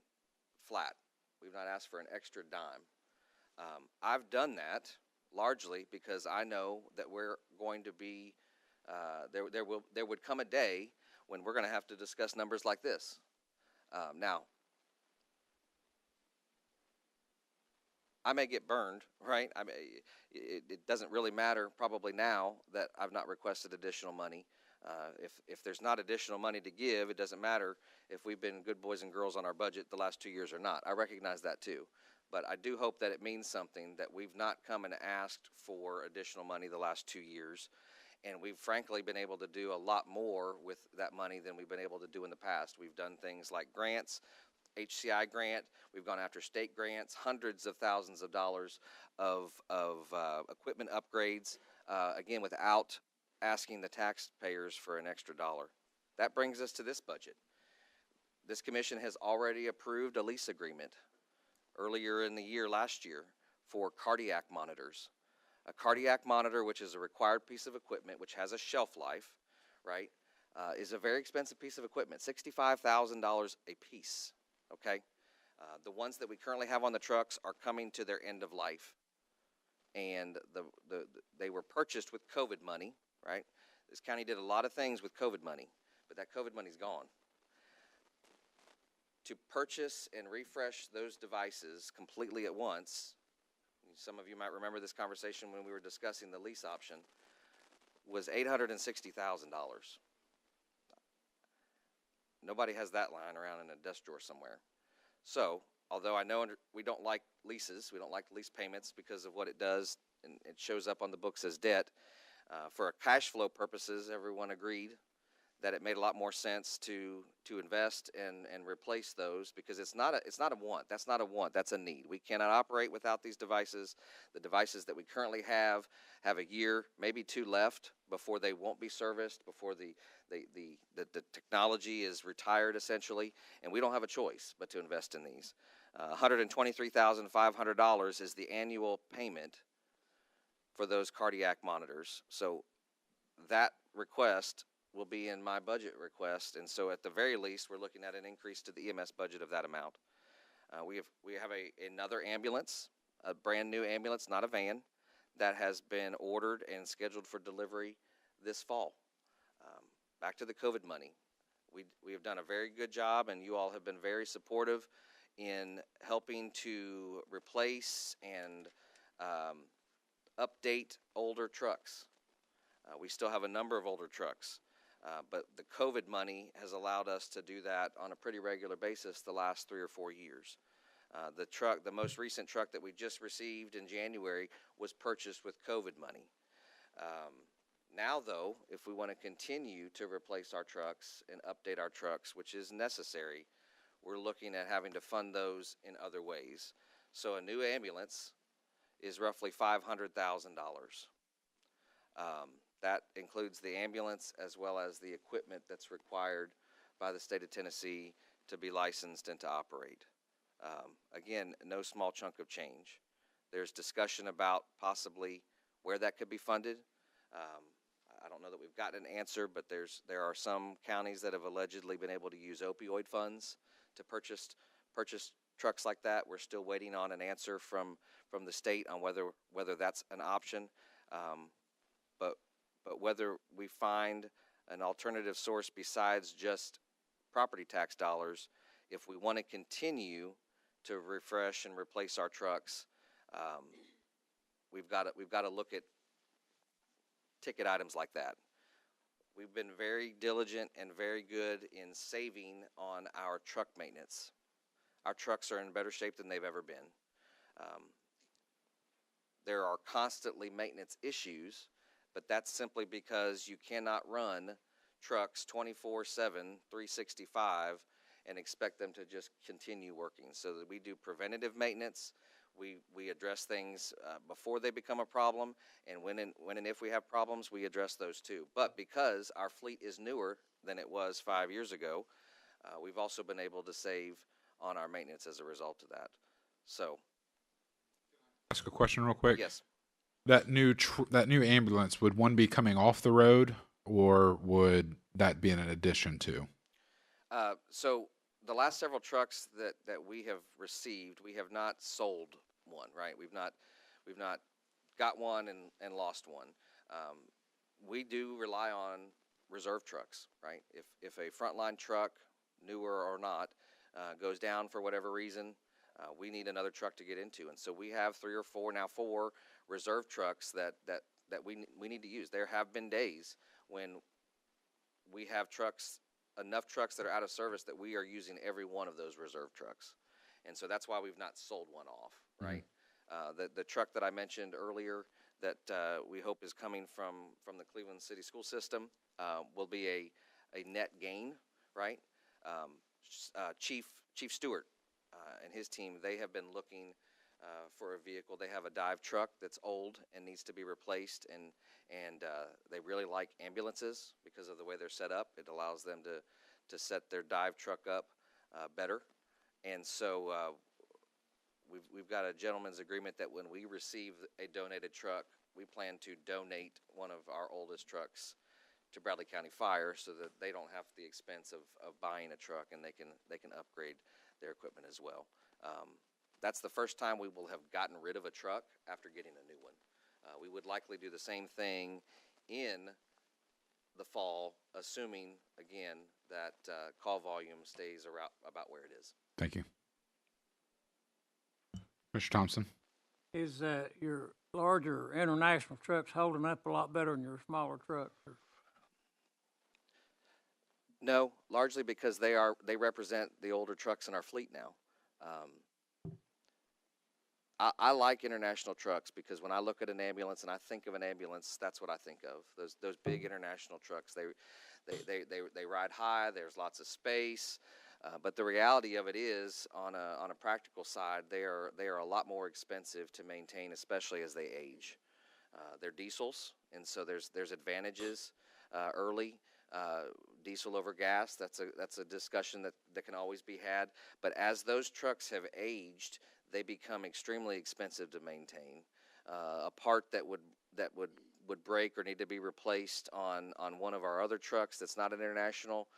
flat. We've not asked for an extra dime. I've done that largely because I know that we're going to be there would come a day when we're going to have to discuss numbers like this. Now, I may get burned, right? I mean, it doesn't really matter probably now that I've not requested additional money. If there's not additional money to give, it doesn't matter if we've been good boys and girls on our budget the last 2 years or not. I recognize that too. But I do hope that it means something that we've not come and asked for additional money the last 2 years. And we've frankly been able to do a lot more with that money than we've been able to do in the past. We've done things like grants, HCI grant. We've gone after state grants, hundreds of thousands of dollars of equipment upgrades, again, without asking the taxpayers for an extra dollar. That brings us to this budget. This commission has already approved a lease agreement earlier in the year, last year, for cardiac monitors. A cardiac monitor, which is a required piece of equipment, which has a shelf life, right, is a very expensive piece of equipment, $65,000 a piece, okay? The ones that we currently have on the trucks are coming to their end of life, and they were purchased with COVID money, right? This county did a lot of things with COVID money, but that COVID money's gone. To purchase and refresh those devices completely at once, some of you might remember this conversation when we were discussing the lease option, was $860,000. Nobody has that lying around in a desk drawer somewhere. So, although I know we don't like leases, we don't like lease payments because of what it does, and it shows up on the books as debt. For cash flow purposes, everyone agreed that it made a lot more sense to invest and replace those, because it's not a want. That's not a want. That's a need. We cannot operate without these devices. The devices that we currently have a year, maybe two left before they won't be serviced, before the technology is retired essentially, and we don't have a choice but to invest in these. $123,500 is the annual payment for those cardiac monitors. So that request will be in my budget request, and so at the very least, we're looking at an increase to the EMS budget of that amount. We have another ambulance, a brand new ambulance, not a van, that has been ordered and scheduled for delivery this fall. Back to the COVID money. We have done a very good job, and you all have been very supportive in helping to replace and update older trucks. We still have a number of older trucks. But the COVID money has allowed us to do that on a pretty regular basis the last 3 or 4 years. The most recent truck that we just received in January was purchased with COVID money. Now, though, if we want to continue to replace our trucks and update our trucks, which is necessary, we're looking at having to fund those in other ways. So a new ambulance is roughly $500,000. That includes the ambulance as well as the equipment that's required by the state of Tennessee to be licensed and to operate. Again, no small chunk of change. There's discussion about possibly where that could be funded. I don't know that we've gotten an answer, but there are some counties that have allegedly been able to use opioid funds to purchase trucks like that. We're still waiting on an answer from the state on whether that's an option. But whether we find an alternative source besides just property tax dollars, if we want to continue to refresh and replace our trucks, we've got to look at ticket items like that. We've been very diligent and very good in saving on our truck maintenance. Our trucks are in better shape than they've ever been. There are constantly maintenance issues, but that's simply because you cannot run trucks 24/7, 365, and expect them to just continue working. So that we do preventative maintenance. We address things before they become a problem, and when and if we have problems, we address those too. But because our fleet is newer than it was 5 years ago, we've also been able to save on our maintenance as a result of that. So, Ask a question real quick. yes. That new ambulance, would one be coming off the road, or would that be in addition to? So the last several trucks that we have received, we have not sold one, right? We've not got one and lost one. We do rely on reserve trucks, right? If a frontline truck, newer or not, goes down for whatever reason, we need another truck to get into, and so we have 3 or 4 reserve trucks that we need to use. There have been days when we have enough trucks that are out of service that we are using every one of those reserve trucks, and so that's why we've not sold one off, right? The truck that I mentioned earlier that we hope is coming from the Cleveland City School System will be a net gain, right? Chief Stewart and his team, they have been looking for a vehicle. They have a dive truck that's old and needs to be replaced, and they really like ambulances because of the way they're set up. It allows them to set their dive truck up better, and so we've got a gentleman's agreement that when we receive a donated truck, we plan to donate one of our oldest trucks to Bradley County Fire so that they don't have the expense of buying a truck, and they can upgrade their equipment as well. That's the first time we will have gotten rid of a truck after getting a new one. We would likely do the same thing in the fall, assuming, again, that call volume stays around about where it is. Thank you. Mr. Thompson? Is your larger international trucks holding up a lot better than your smaller trucks? No, largely because they represent the older trucks in our fleet now. I like international trucks because when I look at an ambulance and I think of an ambulance, that's what I think of. Those big international trucks. They ride high. There's lots of space. But the reality of it is, on a practical side, they are a lot more expensive to maintain, especially as they age. They're diesels, and so there's advantages early. Diesel over gas. That's a discussion that can always be had. But as those trucks have aged, they become extremely expensive to maintain. A part that would break or need to be replaced on one of our other trucks that's not an international,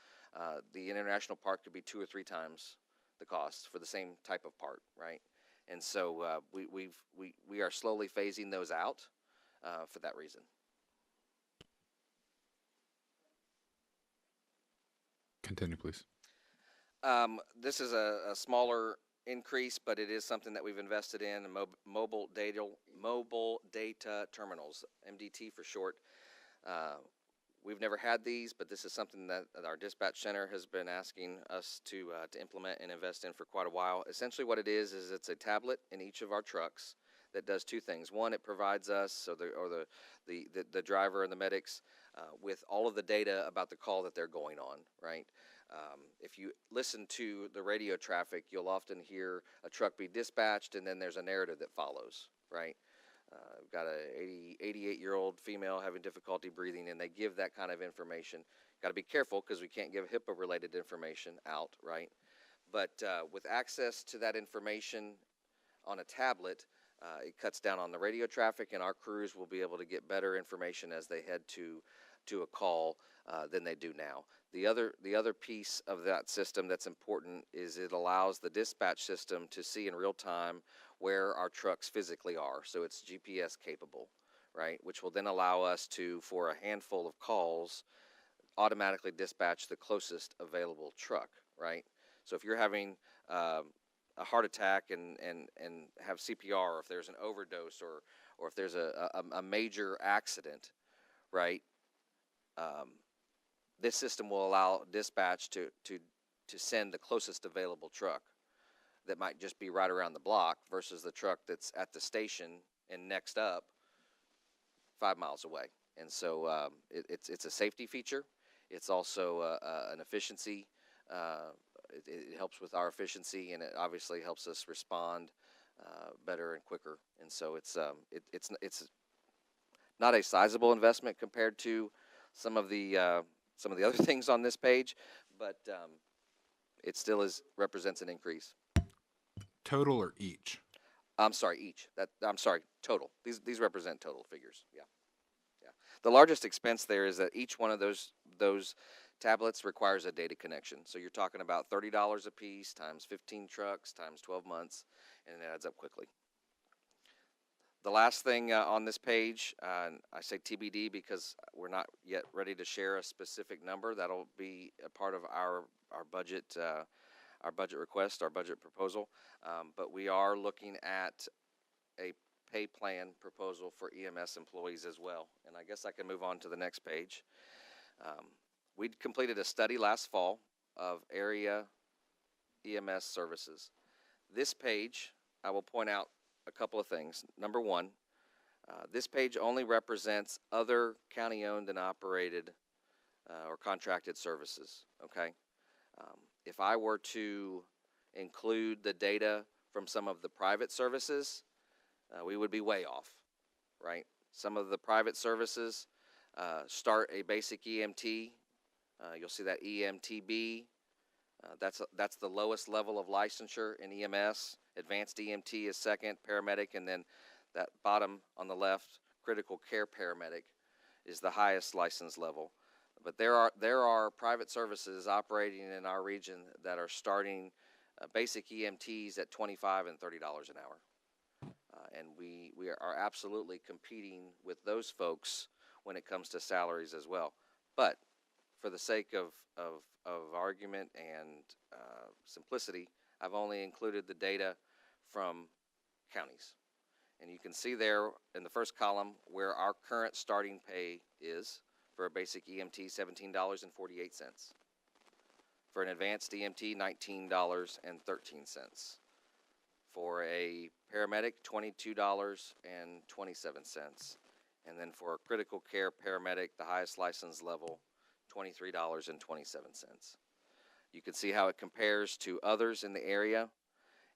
the international part could be 2 or 3 times the cost for the same type of part, right? And so we are slowly phasing those out for that reason. Continue, please. This is a smaller increase, but it is something that we've invested in mobile data terminals, MDT for short. We've never had these, but this is something that our dispatch center has been asking us to implement and invest in for quite a while. Essentially what it is it's a tablet in each of our trucks that does 2 things. One, it provides us, the driver and the medics, with all of the data about the call that they're going on, right? If you listen to the radio traffic, you'll often hear a truck be dispatched, and then there's a narrative that follows, right? We've got a 88-year-old female having difficulty breathing, and they give that kind of information. Got to be careful because we can't give HIPAA-related information out, right? But with access to that information on a tablet, it cuts down on the radio traffic, and our crews will be able to get better information as they head to a call than they do now. The other piece of that system that's important is it allows the dispatch system to see in real time where our trucks physically are. So it's GPS capable, right? Which will then allow us to, for a handful of calls, automatically dispatch the closest available truck, right? So if you're having a heart attack and have CPR, or if there's an overdose, or if there's a major accident, right? This system will allow dispatch to send the closest available truck that might just be right around the block versus the truck that's at the station and next up 5 miles away. And so it's a safety feature. It's also an efficiency. It helps with our efficiency, and it obviously helps us respond better and quicker. And so it's not a sizable investment compared to some of the other things on this page, but it still represents an increase. Total or each? I'm sorry, each. Total. These represent total figures. Yeah. The largest expense there is that each one of those tablets requires a data connection. So you're talking about $30 a piece times 15 trucks times 12 months, and it adds up quickly. The last thing on this page, I say TBD because we're not yet ready to share a specific number. That'll be a part of our budget request, our budget proposal. But we are looking at a pay plan proposal for EMS employees as well. And I guess I can move on to the next page. We completed a study last fall of area EMS services. This page, I will point out a couple of things. Number one, this page only represents other county-owned and operated or contracted services, okay? If I were to include the data from some of the private services, we would be way off, right? Some of the private services start a basic EMT. You'll see that EMTB. That's the lowest level of licensure in EMS. Advanced EMT is second, paramedic, and then that bottom on the left, critical care paramedic, is the highest license level. But there are private services operating in our region that are starting basic EMTs at $25 and $30 an hour. And we are absolutely competing with those folks when it comes to salaries as well. But for the sake of argument and simplicity, I've only included the data from counties. And you can see there in the first column where our current starting pay is for a basic EMT, $17.48. For an advanced EMT, $19.13. For a paramedic, $22.27. And then for a critical care paramedic, the highest license level, $23.27. You can see how it compares to others in the area,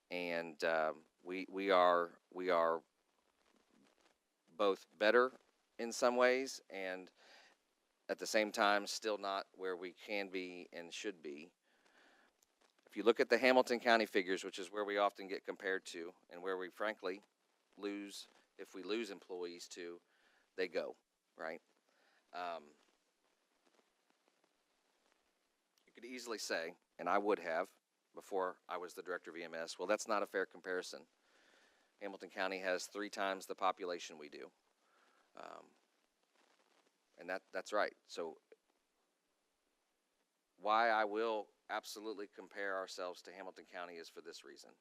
and we are both better in some ways, and at the same time still not where we can be and should be. If you look at the Hamilton County figures, which is where we often get compared to, and where we frankly lose, if we lose employees to, they go, right? You could easily say, and I would have before I was the director of EMS, well, that's not a fair comparison. Hamilton County has 3 times the population we do. And that's right. So why I will absolutely compare ourselves to Hamilton County is for this reason.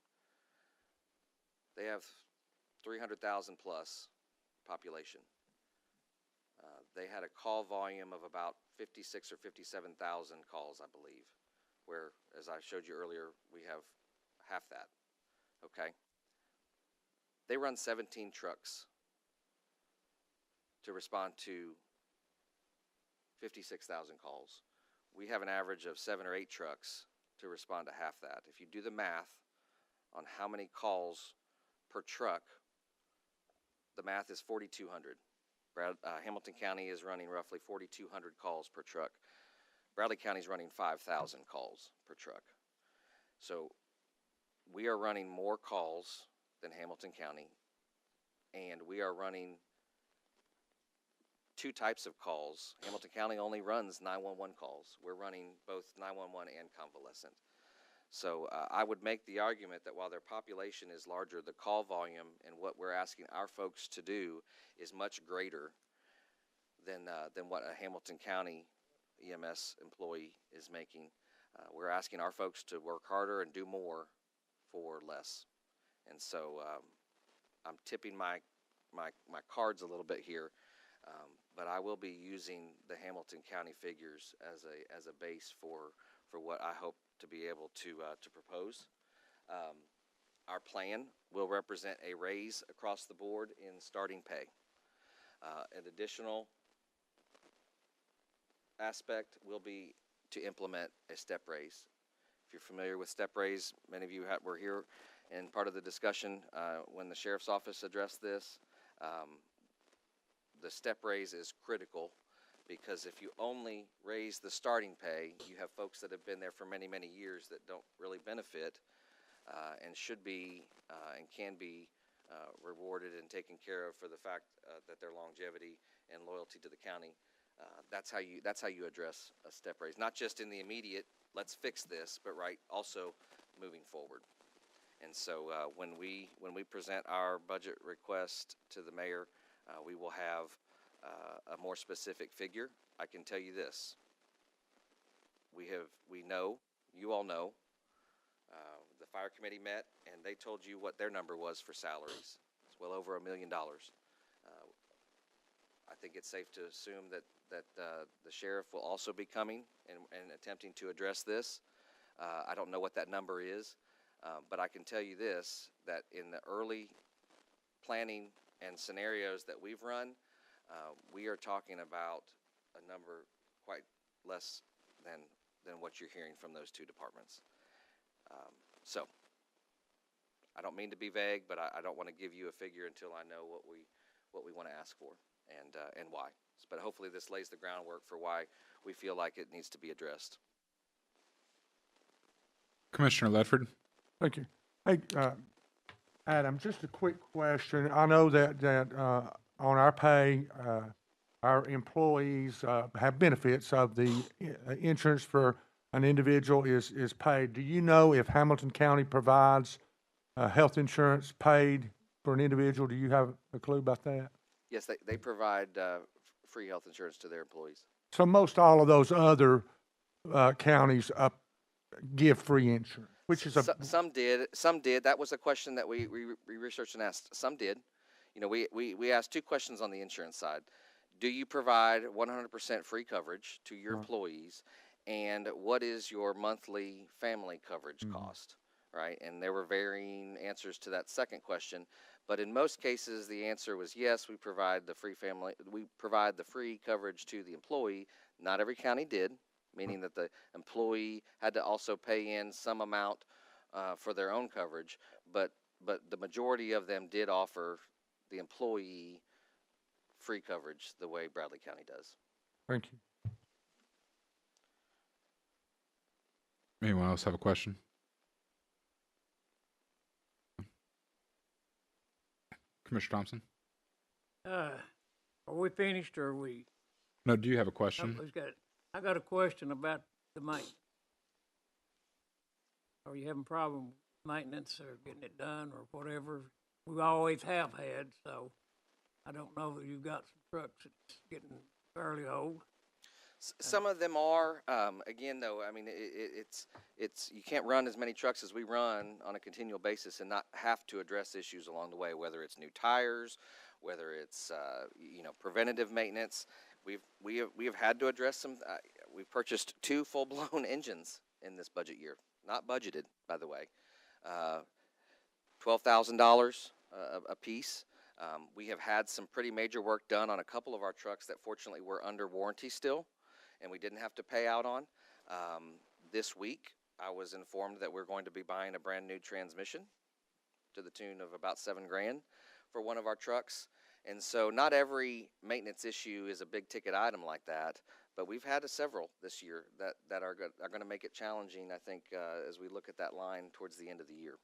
They have 300,000 plus population. They had a call volume of about 56 or 57,000 calls, I believe, where, as I showed you earlier, we have half that, okay? They run 17 trucks to respond to 56,000 calls. We have an average of 7 or 8 trucks to respond to half that. If you do the math on how many calls per truck, the math is 4,200. Hamilton County is running roughly 4,200 calls per truck. Bradley County is running 5,000 calls per truck. So we are running more calls than Hamilton County, and we are running 2 types of calls. Hamilton County only runs 911 calls. We're running both 911 and convalescent. So I would make the argument that while their population is larger, the call volume and what we're asking our folks to do is much greater than what a Hamilton County EMS employee is making. We're asking our folks to work harder and do more for less. And so I'm tipping my cards a little bit here, but I will be using the Hamilton County figures as a base for what I hope to be able to propose. Our plan will represent a raise across the board in starting pay. An additional aspect will be to implement a step raise. If you're familiar with step raise, many of you were here and part of the discussion when the sheriff's office addressed this. The step raise is critical, because if you only raise the starting pay, you have folks that have been there for many, many years that don't really benefit and should be and can be rewarded and taken care of for the fact that their longevity and loyalty to the county. That's how you address a step raise, not just in the immediate, let's fix this, but also moving forward. And so when we present our budget request to the mayor, we will have a more specific figure. I can tell you this: you all know, the fire committee met and they told you what their number was for salaries. It's well over $1 million. I think it's safe to assume that the sheriff will also be coming and attempting to address this. I don't know what that number is, but I can tell you this, that in the early planning and scenarios that we've run, we are talking about a number quite less than what you're hearing from those 2 departments. So I don't mean to be vague, but I don't want to give you a figure until I know what we want to ask for and why. But hopefully this lays the groundwork for why we feel like it needs to be addressed. Commissioner Ledford. Thank you. Hey, Adam, just a quick question. I know that on our pay, our employees have benefits of the insurance for an individual is paid. Do you know if Hamilton County provides health insurance paid for an individual? Do you have a clue about that? Yes, they provide free health insurance to their employees. So most all of those other counties give free insurance, which is some did. That was a question that we researched and asked. Some did. You know, we asked 2 questions on the insurance side. Do you provide 100% free coverage to your employees? and what is your monthly family coverage cost, right? And there were varying answers to that second question, but in most cases the answer was yes, we provide the free coverage to the employee. Not every county did, meaning that the employee had to also pay in some amount for their own coverage, but the majority of them did offer the employee free coverage the way Bradley County does. Thank you. Anyone else have a question? Commissioner Thompson? Are we finished or are we? No, do you have a question? I got a question about the maintenance. Are you having problem with maintenance or getting it done or whatever? We always have had, so I don't know that you've got some trucks that's getting fairly old. Some of them are. Again, though, I mean, it's you can't run as many trucks as we run on a continual basis and not have to address issues along the way, whether it's new tires, whether it's preventative maintenance. We have had to address some. We've purchased 2 full-blown engines in this budget year, not budgeted, by the way. $12,000 a piece. We have had some pretty major work done on a couple of our trucks that fortunately were under warranty still, and we didn't have to pay out on. This week, I was informed that we're going to be buying a brand new transmission to the tune of about $7,000 for one of our trucks. And so not every maintenance issue is a big ticket item like that, but we've had several this year that are going to make it challenging, I think, as we look at that line towards the end of the year.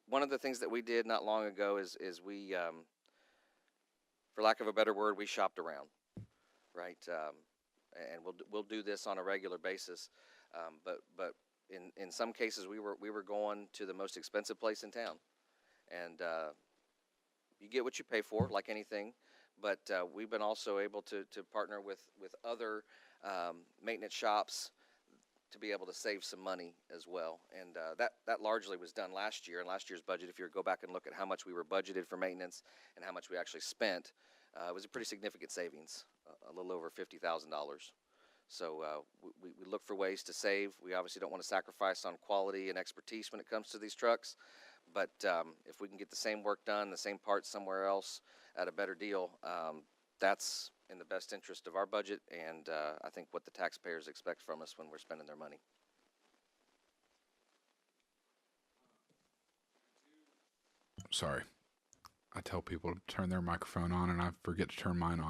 One of the things that we did not long ago is we, for lack of a better word, we shopped around, right? And we'll do this on a regular basis, but in some cases we were going to the most expensive place in town, and you get what you pay for, like anything. But we've been also able to partner with other maintenance shops to be able to save some money as well. And that largely was done last year. In last year's budget, if you go back and look at how much we were budgeted for maintenance and how much we actually spent, it was a pretty significant savings, a little over $50,000. So we look for ways to save. We obviously don't want to sacrifice on quality and expertise when it comes to these trucks. But if we can get the same work done, the same parts somewhere else at a better deal, that's in the best interest of our budget, and I think what the taxpayers expect from us when we're spending their money. Sorry. I tell people to turn their microphone on, and I forget to turn mine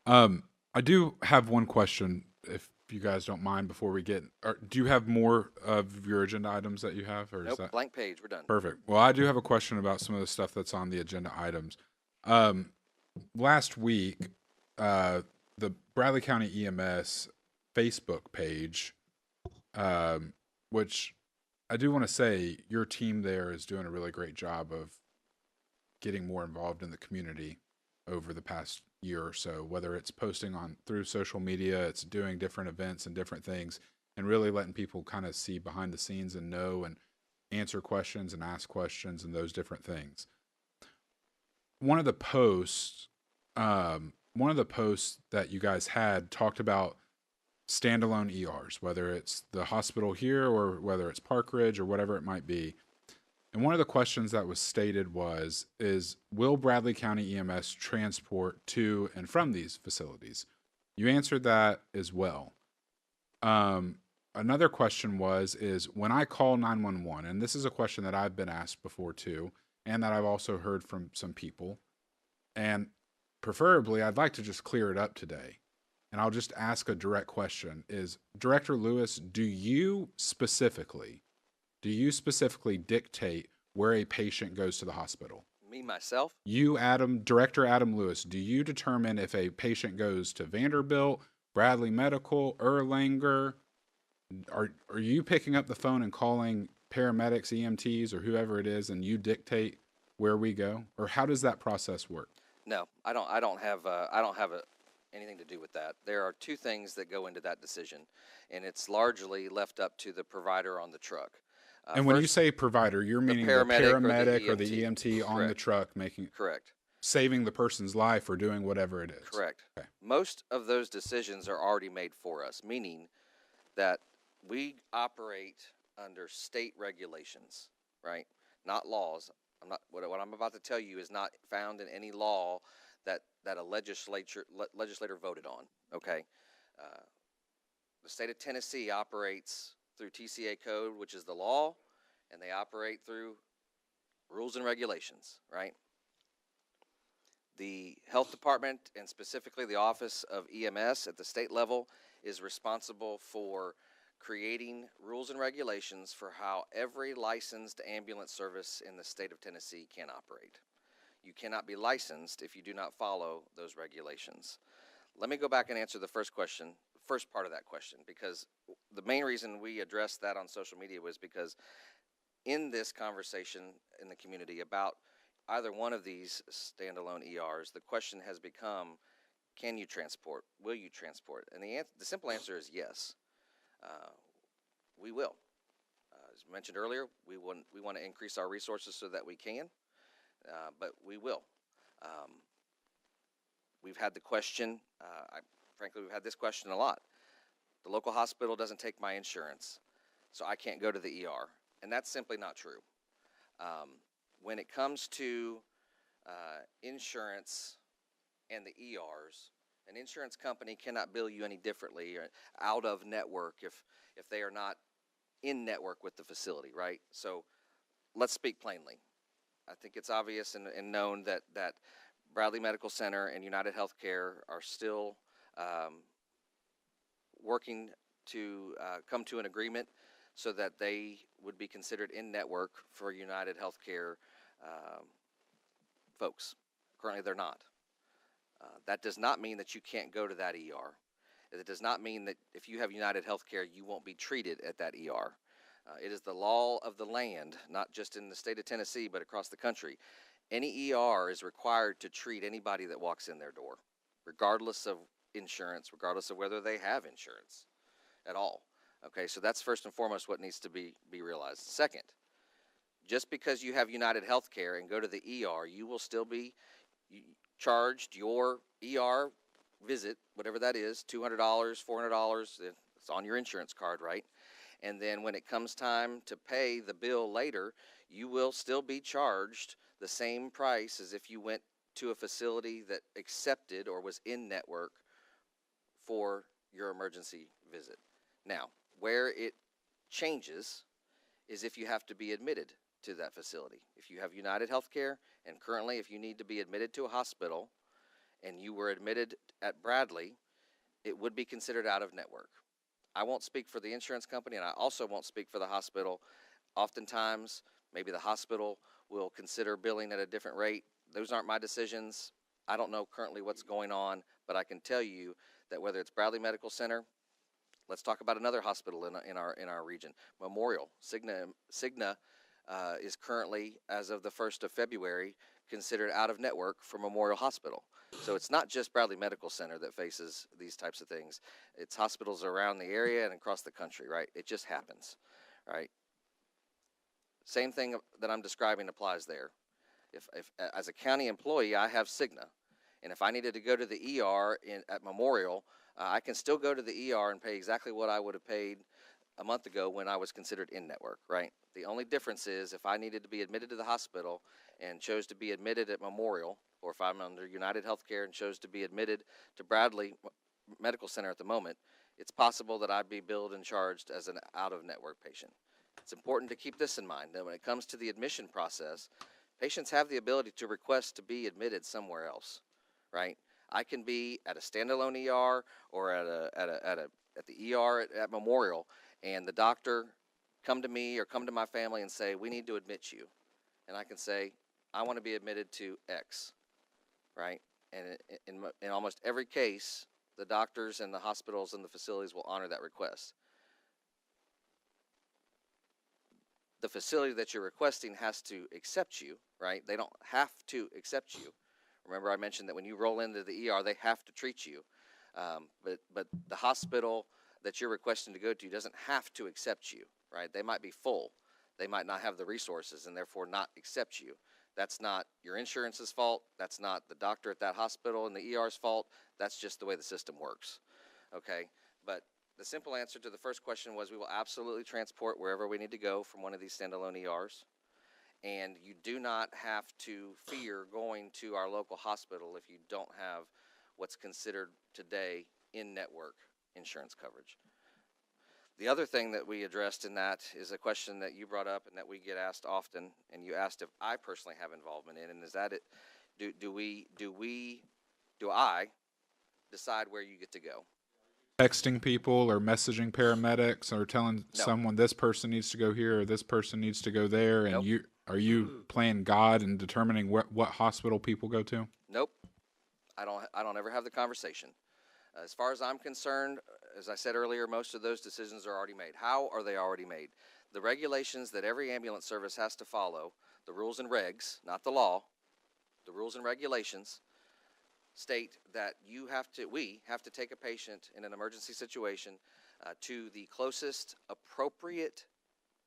on. I do have one question, if you guys don't mind, before we get. Do you have more of your agenda items that you have? Or Nope, is that blank page. We're done. perfect? Well, I do have a question about some of the stuff that's on the agenda items. Last week, the Bradley County EMS Facebook page, which I do want to say your team there is doing a really great job of getting more involved in the community over the past year or so, whether it's posting on through social media, it's doing different events and different things, and really letting people kind of see behind the scenes and know and answer questions and ask questions and those different things. One of the posts that you guys had talked about standalone ERs, whether it's the hospital here or whether it's Park Ridge or whatever it might be. And one of the questions that was stated is will Bradley County EMS transport to and from these facilities? You answered that as well. Another question is when I call 911, and this is a question that I've been asked before too, and that I've also heard from some people, and preferably I'd like to just clear it up today. And I'll just ask a direct question is, Director Lewis, do you specifically dictate where a patient goes to the hospital? Me, myself? You, Director Adam Lewis, do you determine if a patient goes to Vanderbilt, Bradley Medical, Erlanger? Are you picking up the phone and calling paramedics, EMTs, or whoever it is, and you dictate where we go? Or how does that process work? No, I don't have anything to do with that. There are 2 things that go into that decision, and it's largely left up to the provider on the truck. And when you say provider, you're meaning the paramedic or the EMT on the truck making. Correct. saving the person's life or doing whatever it is. Correct. Okay. Most of those decisions are already made for us, meaning that we operate under state regulations, right? Not laws. What I'm about to tell you is not found in any law that a legislator voted on. Okay. The state of Tennessee operates through TCA code, which is the law, and they operate through rules and regulations, right? The health department, and specifically the office of EMS at the state level, is responsible for creating rules and regulations for how every licensed ambulance service in the state of Tennessee can operate. You cannot be licensed if you do not follow those regulations. Let me go back and answer the first part of that question, because the main reason we addressed that on social media was because in this conversation in the community about either one of these standalone ERs, the question has become, can you transport? Will you transport? And the simple answer is yes. We will. As mentioned earlier, we want to increase our resources so that we can, but we will. We've had the question, frankly, we've had this question a lot. The local hospital doesn't take my insurance, so I can't go to the ER. And that's simply not true. When it comes to insurance and the ERs, an insurance company cannot bill you any differently or out of network if they are not in network with the facility, right? So let's speak plainly. I think it's obvious and known that Bradley Medical Center and United Healthcare are still working to come to an agreement so that they would be considered in network for United Healthcare folks. Currently, they're not. That does not mean that you can't go to that ER. It does not mean that if you have United Healthcare, you won't be treated at that ER. It is the law of the land, not just in the state of Tennessee, but across the country. Any ER is required to treat anybody that walks in their door, regardless of insurance, regardless of whether they have insurance at all. Okay, so that's first and foremost what needs to be realized. Second, just because you have United Healthcare and go to the ER, you will still be charged your ER visit, whatever that is, $200, $400, it's on your insurance card, right? And then when it comes time to pay the bill later, you will still be charged the same price as if you went to a facility that accepted or was in network for your emergency visit. Now, where it changes is if you have to be admitted to that facility. If you have United Healthcare, and currently if you need to be admitted to a hospital and you were admitted at Bradley, it would be considered out of network. I won't speak for the insurance company, and I also won't speak for the hospital. Oftentimes, maybe the hospital will consider billing at a different rate. Those aren't my decisions. I don't know currently what's going on, but I can tell you that whether it's Bradley Medical Center, let's talk about another hospital in our region, Memorial. Cigna is currently, as of the 1st of February, considered out of network for Memorial Hospital. So it's not just Bradley Medical Center that faces these types of things. It's hospitals around the area and across the country, right? It just happens, right? Same thing that I'm describing applies there. If as a county employee, I have Cigna, and if I needed to go to the ER at Memorial, I can still go to the ER and pay exactly what I would have paid a month ago when I was considered in network, right? The only difference is if I needed to be admitted to the hospital and chose to be admitted at Memorial, or if I'm under United Healthcare and chose to be admitted to Bradley Medical Center at the moment, it's possible that I'd be billed and charged as an out-of-network patient. It's important to keep this in mind, that when it comes to the admission process, patients have the ability to request to be admitted somewhere else, right? I can be at a standalone ER or at the ER at Memorial, and the doctor come to me or come to my family and say, we need to admit you. And I can say, I want to be admitted to X, right? And in almost every case, the doctors and the hospitals and the facilities will honor that request. The facility that you're requesting has to accept you, right? They don't have to accept you. Remember, I mentioned that when you roll into the ER, they have to treat you. But the hospital that you're requesting to go to doesn't have to accept you, right? They might be full. They might not have the resources and therefore not accept you. That's not your insurance's fault. That's not the doctor at that hospital and the ER's fault. That's just the way the system works. Okay? But the simple answer to the first question was we will absolutely transport wherever we need to go from one of these standalone ERs. And you do not have to fear going to our local hospital if you don't have what's considered today in-network insurance coverage. The other thing that we addressed in that is a question that you brought up and that we get asked often, and you asked if I personally have involvement in, and is that it? Do I decide where you get to go? Texting people or messaging paramedics or telling No. someone this person needs to go here or this person needs to go there, and Nope. are you playing God and determining what hospital people go to? Nope. I don't ever have the conversation. As far as I'm concerned, as I said earlier, most of those decisions are already made. How are they already made? The regulations that every ambulance service has to follow, the rules and regs, not the law, the rules and regulations state that we have to take a patient in an emergency situation to the closest appropriate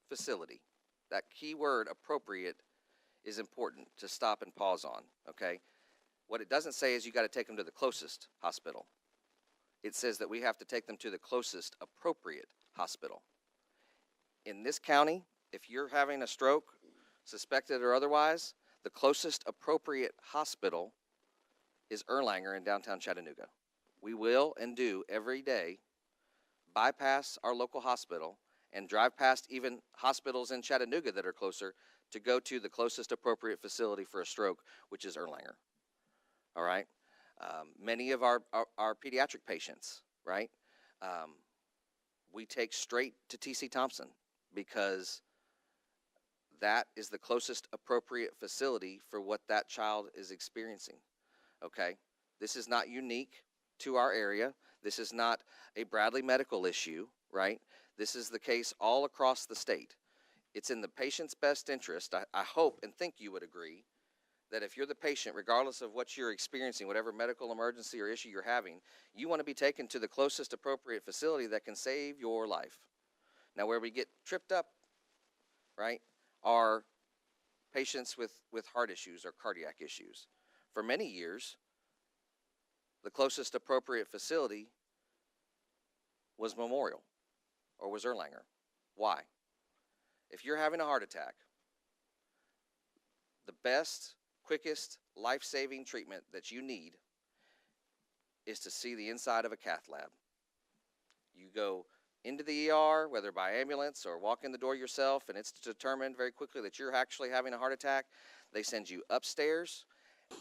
facility. That key word, appropriate, is important to stop and pause on, okay? What it doesn't say is you got to take them to the closest hospital. It says that we have to take them to the closest appropriate hospital. In this county, if you're having a stroke, suspected or otherwise, the closest appropriate hospital is Erlanger in downtown Chattanooga. We will and do every day bypass our local hospital and drive past even hospitals in Chattanooga that are closer to go to the closest appropriate facility for a stroke, which is Erlanger. All right? Many of our pediatric patients, right, we take straight to TC Thompson because that is the closest appropriate facility for what that child is experiencing, okay? This is not unique to our area. This is not a Bradley medical issue, right? This is the case all across the state. It's in the patient's best interest. I hope and think you would agree that if you're the patient, regardless of what you're experiencing, whatever medical emergency or issue you're having, you want to be taken to the closest appropriate facility that can save your life. Now, where we get tripped up, right, are patients with heart issues or cardiac issues. For many years, the closest appropriate facility was Memorial or was Erlanger. Why? If you're having a heart attack, the best, quickest, life-saving treatment that you need is to see the inside of a cath lab. You go into the ER, whether by ambulance or walk in the door yourself, and it's determined very quickly that you're actually having a heart attack. They send you upstairs.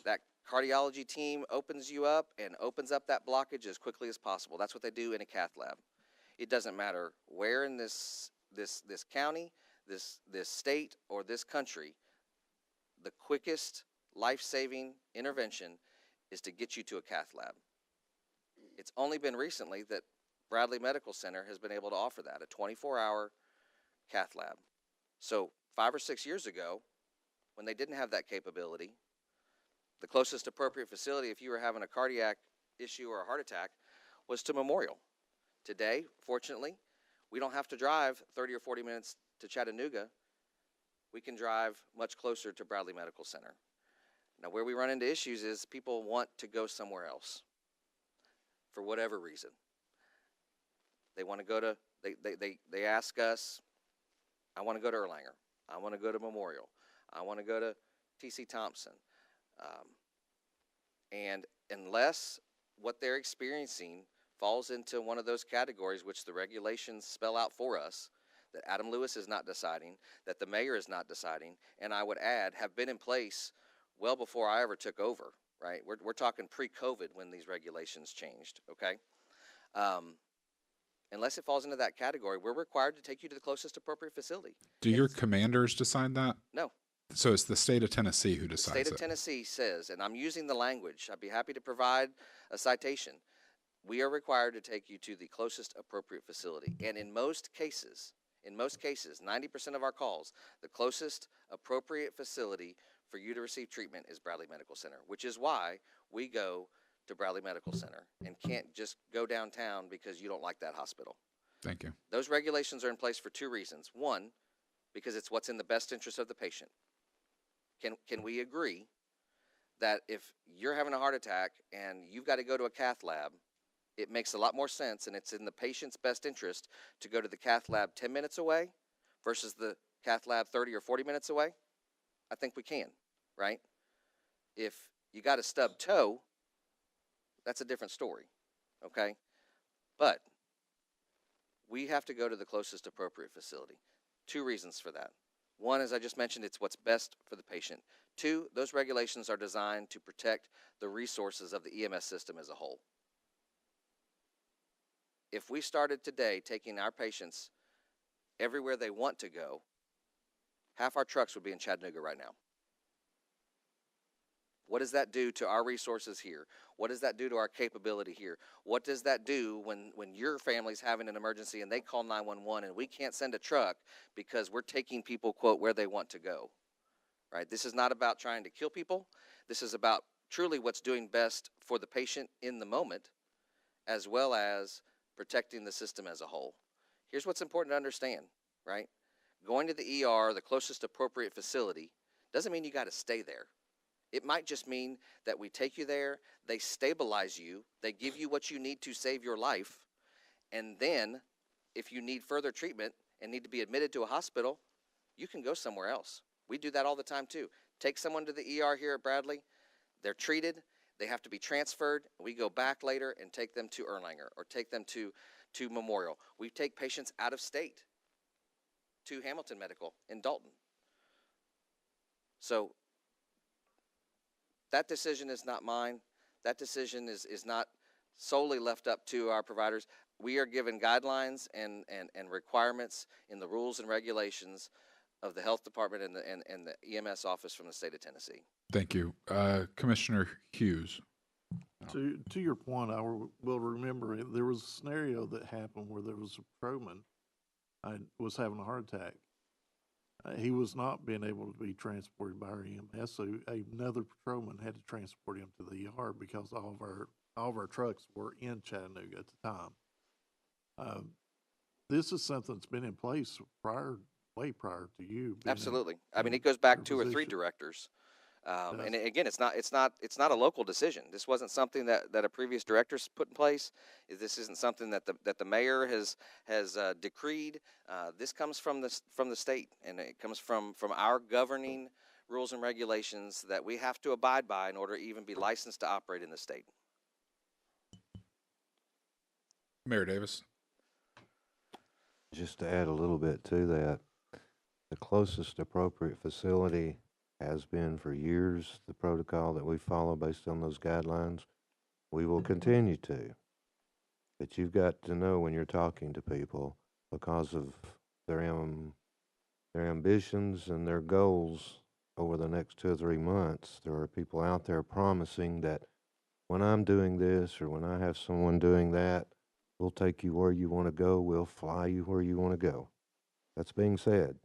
That cardiology team opens you up and opens up that blockage as quickly as possible. That's what they do in a cath lab. It doesn't matter where in this county, this state, or this country, the quickest life-saving intervention is to get you to a cath lab. It's only been recently that Bradley Medical Center has been able to offer that, a 24-hour cath lab. So 5 or 6 years ago, when they didn't have that capability, the closest appropriate facility if you were having a cardiac issue or a heart attack was to Memorial. Today, fortunately, we don't have to drive 30 or 40 minutes to Chattanooga. We can drive much closer to Bradley Medical Center. Now, where we run into issues is people want to go somewhere else for whatever reason. They want to go to, they ask us, I want to go to Erlanger. I want to go to Memorial. I want to go to TC Thompson. And unless what they're experiencing falls into one of those categories which the regulations spell out for us, that Adam Lewis is not deciding, that the mayor is not deciding, and I would add, have been in place well before I ever took over, right? We're talking pre-COVID when these regulations changed, okay? Unless it falls into that category, we're required to take you to the closest appropriate facility. Do your commanders decide that? No. So it's the state of Tennessee who decides it. The state of Tennessee says, and I'm using the language, I'd be happy to provide a citation, we are required to take you to the closest appropriate facility. And in most cases, 90% of our calls, the closest appropriate facility for you to receive treatment is Bradley Medical Center, which is why we go to Bradley Medical Center and can't just go downtown because you don't like that hospital. Thank you. Those regulations are in place for two reasons. One, because it's what's in the best interest of the patient. Can we agree that if you're having a heart attack and you've got to go to a cath lab, it makes a lot more sense and it's in the patient's best interest to go to the cath lab 10 minutes away versus the cath lab 30 or 40 minutes away? I think we can, right? If you got a stub toe, that's a different story, okay? But we have to go to the closest appropriate facility. 2 reasons for that. 1, as I just mentioned, it's what's best for the patient. 2, those regulations are designed to protect the resources of the EMS system as a whole. If we started today taking our patients everywhere they want to go, half our trucks would be in Chattanooga right now. What does that do to our resources here? What does that do to our capability here? What does that do when your family's having an emergency and they call 911 and we can't send a truck because we're taking people, quote, where they want to go, right? This is not about trying to kill people. This is about truly what's doing best for the patient in the moment, as well as protecting the system as a whole. Here's what's important to understand, right? Going to the ER, the closest appropriate facility, doesn't mean you got to stay there. It might just mean that we take you there, they stabilize you, they give you what you need to save your life, and then if you need further treatment and need to be admitted to a hospital, you can go somewhere else. We do that all the time too. Take someone to the ER here at Bradley, they're treated, they have to be transferred, we go back later and take them to Erlanger or take them to Memorial. We take patients out of state to Hamilton Medical in Dalton. So that decision is not mine. That decision is not solely left up to our providers. We are given guidelines and requirements in the rules and regulations of the health department and the EMS office from the state of Tennessee. Thank you. Commissioner Hughes. To your point, I will remember there was a scenario that happened where there was a patrolman was having a heart attack. He was not being able to be transported by our EMS, so another patrolman had to transport him to the ER because all of our trucks were in Chattanooga at the time. This is something that's been in place way prior to you. Absolutely. I mean, it goes back 2 or 3 position. directors. And again, it's not a local decision. This wasn't something that a previous director put in place. This isn't something that the mayor has decreed. This comes from the state, and it comes from our governing rules and regulations that we have to abide by in order to even be licensed to operate in the state. Mayor Davis. Just to add a little bit to that, the closest appropriate facility has been for years the protocol that we follow based on those guidelines. We will continue to. But you've got to know when you're talking to people, because of their ambitions and their goals over the next 2 or 3 months, there are people out there promising that when I'm doing this or when I have someone doing that, we'll take you where you want to go, we'll fly you where you want to go. That's being said.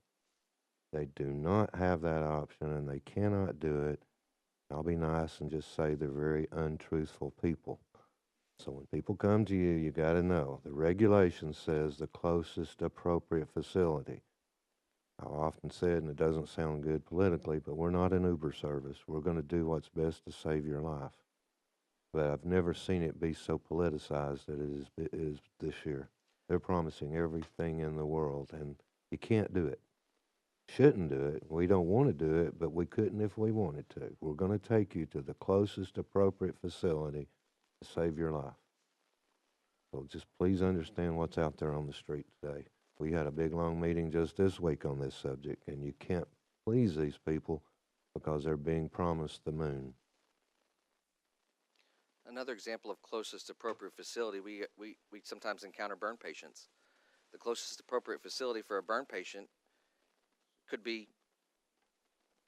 They do not have that option, and they cannot do it. I'll be nice and just say they're very untruthful people. So when people come to you, you got to know the regulation says the closest appropriate facility. I've often said, and it doesn't sound good politically, but we're not an Uber service. We're going to do what's best to save your life. But I've never seen it be so politicized that it is this year. They're promising everything in the world, and you can't do it. Shouldn't do it. We don't want to do it, but we couldn't if we wanted to. We're going to take you to the closest appropriate facility to save your life. So just please understand what's out there on the street today. We had a big, long meeting just this week on this subject, and you can't please these people because they're being promised the moon. Another example of closest appropriate facility, we sometimes encounter burn patients. The closest appropriate facility for a burn patient could be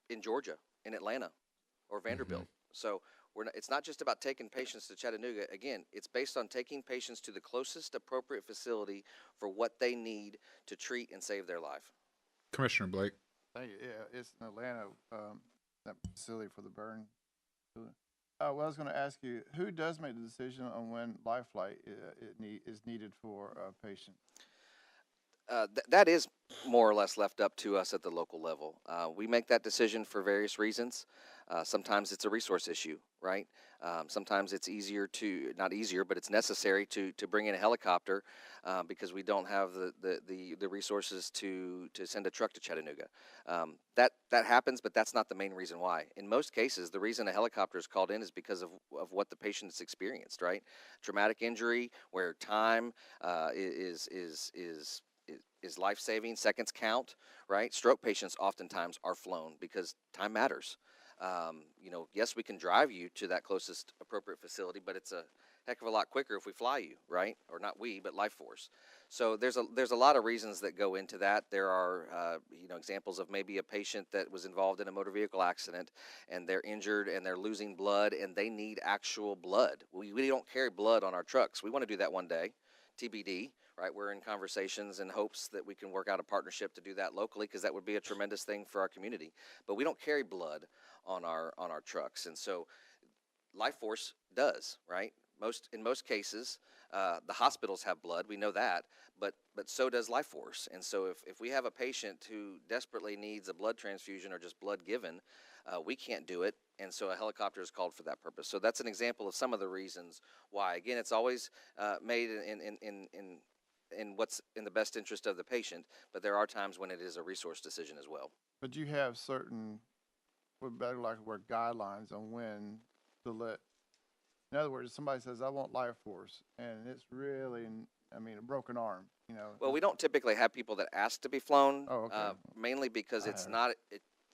in Georgia, in Atlanta, or Vanderbilt. So it's not just about taking patients to Chattanooga. Again, it's based on taking patients to the closest appropriate facility for what they need to treat and save their life. Commissioner Blake. Thank you. Yeah, it's in Atlanta, that facility for the burn. Well, I was going to ask you, who does make the decision on when life flight is needed for a patient? That is more or less left up to us at the local level. We make that decision for various reasons. Sometimes it's a resource issue, right? Sometimes it's easier to, not easier, but it's necessary to bring in a helicopter because we don't have the resources to send a truck to Chattanooga. That happens, but that's not the main reason why. In most cases, the reason a helicopter is called in is because of what the patient's experienced, right? Traumatic injury, where time is life-saving, seconds count, right? Stroke patients oftentimes are flown because time matters. Yes, we can drive you to that closest appropriate facility, but it's a heck of a lot quicker if we fly you, right? Or not we, but Life Force. So there's a lot of reasons that go into that. There are examples of maybe a patient that was involved in a motor vehicle accident and they're injured and they're losing blood and they need actual blood. We don't carry blood on our trucks. We want to do that one day, TBD. Right, we're in conversations in hopes that we can work out a partnership to do that locally because that would be a tremendous thing for our community. But we don't carry blood on our trucks, and so Life Force does. Right, in most cases, the hospitals have blood. We know that, but so does Life Force. And so if we have a patient who desperately needs a blood transfusion or just blood given, we can't do it, and so a helicopter is called for that purpose. So that's an example of some of the reasons why. Again, it's always made in what's in the best interest of the patient, but there are times when it is a resource decision as well. But you have certain, what better like the word guidelines on when to let. In other words, somebody says, "I want Life Force," and it's really, a broken arm. Well, we don't typically have people that ask to be flown, Oh, okay. mainly because it's not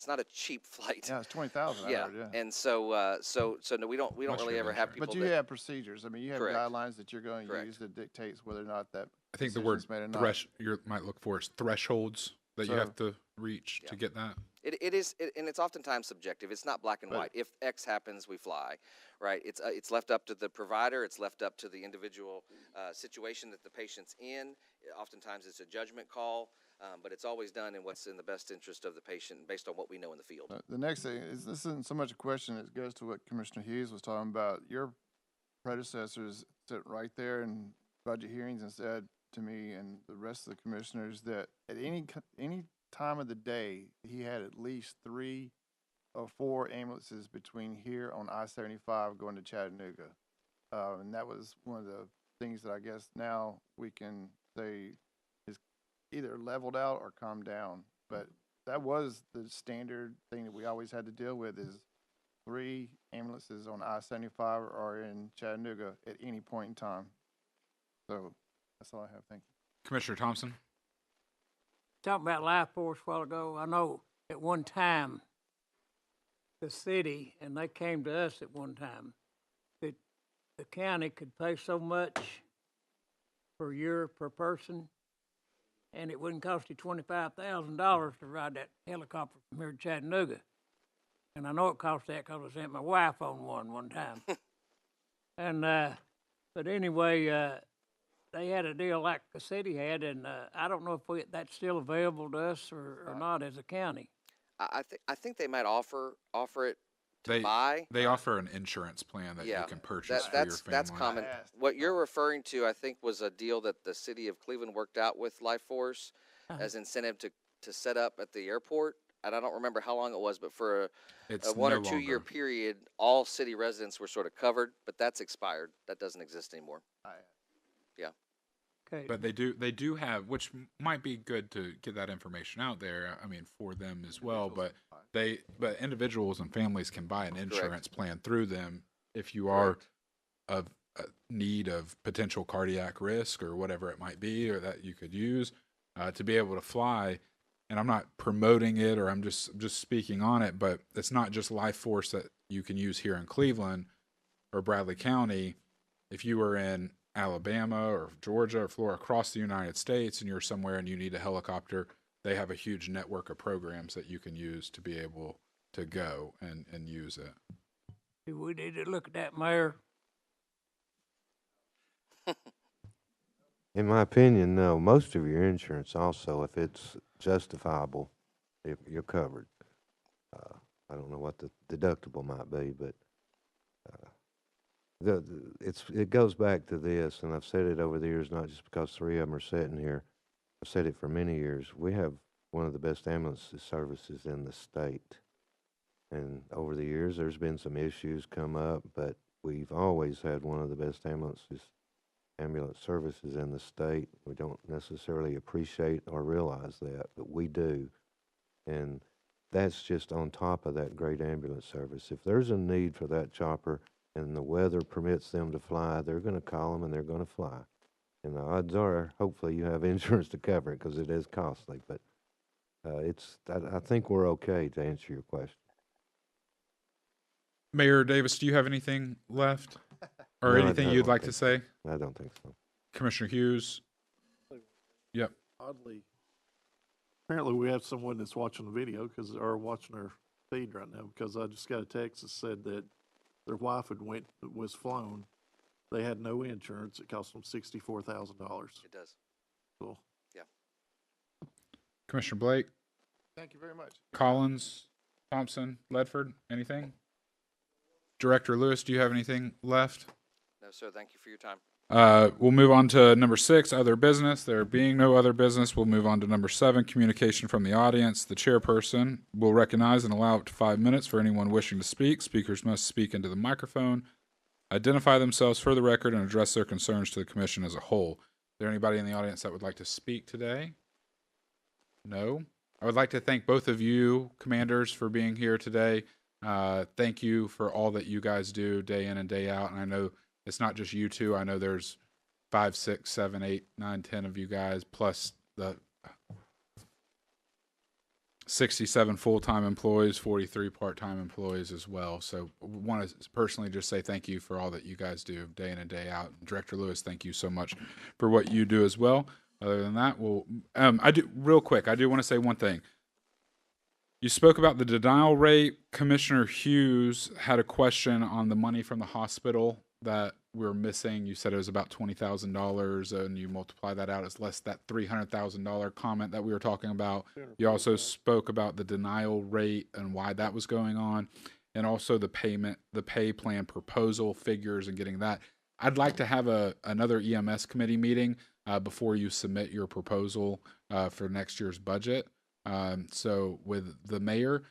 a cheap flight. Yeah, it's 20,000. Yeah, and so no, we don't Much really of ever an have insurance. people. But you have procedures. You have Correct. guidelines that you're going to Correct. use that dictates whether or not that. I think the word decision's made or not. you might look for is thresholds that you So- have to reach to Yeah. get that. It is, and it's oftentimes subjective. It's not black and But- white. If X happens, we fly, right? It's left up to the provider. It's left up to the individual situation that the patient's in. Oftentimes, it's a judgment call, but it's always done in what's in the best interest of the patient, based on what we know in the field. The next thing is, this isn't so much a question, it goes to what Commissioner Hughes was talking about. Your predecessors sit right there in budget hearings and said to me and the rest of the commissioners that at any time of the day, he had at least 3 or 4 ambulances between here on I-75 going to Chattanooga. And that was one of the things that I guess now we can say is either leveled out or calmed down. But that was the standard thing that we always had to deal with, is 3 ambulances on I-75 or in Chattanooga at any point in time. So that's all I have. Thank you. Commissioner Thompson? Talking about Life Force a while ago, I know at one time, the city, and they came to us at one time, that the county could pay so much per year per person, and it wouldn't cost you $25,000 to ride that helicopter from here to Chattanooga. And I know it cost that because I sent my wife on one time. And but anyway, they had a deal like the city had, and I don't know if that's still available to us or not as a county. I think they might offer it to They buy. they offer an insurance plan that Yeah, you can purchase for that's your family. common. I asked. What you're referring to, I think, was a deal that the city of Cleveland worked out with Life Force as incentive to set up at the airport. And I don't remember how long it was, but for It's a 1 no or 2 year longer. period, all city residents were sort of covered, but that's expired. That doesn't exist anymore. Okay. But they do have, which might be good to get that information out there. I mean, for them as well. But individuals and families can buy an insurance plan through them if you are Correct. of need of potential cardiac risk or whatever it might be, or that you could use to be able to fly. And I'm not promoting it, or I'm just speaking on it, but it's not just Life Force that you can use here in Cleveland or Bradley County. If you were in Alabama or Georgia or Florida, across the United States, and you're somewhere and you need a helicopter, they have a huge network of programs that you can use to be able to go and use it. Do we need to look at that, Mayor? In my opinion, no. Most of your insurance also, if it's justifiable, if you're covered. I don't know what the deductible might be, but it goes back to this, and I've said it over the years, not just because 3 of them are sitting here. I've said it for many years, we have one of the best ambulance services in the state. And over the years, there's been some issues come up, but we've always had one of the best ambulance services in the state. We don't necessarily appreciate or realize that, but we do. And that's just on top of that great ambulance service. If there's a need for that chopper and the weather permits them to fly, they're going to call them and they're going to fly. And the odds are, hopefully, you have insurance to cover it because it is costly. But I think we're okay to answer your question. Mayor Davis, do you have anything left? Or No, I anything don't you'd like to think say? I don't think so. Commissioner Hughes? Yep. Oddly, apparently we have someone that's watching the video or watching our feed right now, because I just got a text that said that their wife was flown. They had no insurance. It cost them $64,000. It does. Cool. Commissioner Blake? Thank you very much. Collins? Thompson? Ledford? Anything? Director Lewis, do you have anything left? No, sir. Thank you for your time. We'll move on to number 6, other business. There being no other business, we'll move on to number 7, communication from the audience. The chairperson will recognize and allow up to 5 minutes for anyone wishing to speak. Speakers must speak into the microphone, identify themselves for the record, and address their concerns to the commission as a whole. Is there anybody in the audience that would like to speak today? No? I would like to thank both of you, commanders, for being here today. Thank you for all that you guys do day in and day out. And I know it's not just you two. I know there's 5, 6, 7, 8, 9, 10 of you guys, plus the 67 full-time employees, 43 part-time employees as well. So I want to personally just say thank you for all that you guys do day in and day out. Director Lewis, thank you so much for what you do as well. Other than that, I do real quick. I do want to say one thing. You spoke about the denial rate. Commissioner Hughes had a question on the money from the hospital that we're missing. You said it was about $20,000, and you multiply that out as less that $300,000 comment that we were talking about. You also spoke about the denial rate and why that was going on, and also the pay plan proposal figures and getting that. I'd like to have another EMS committee meeting before you submit your proposal for next year's budget. So with the mayor,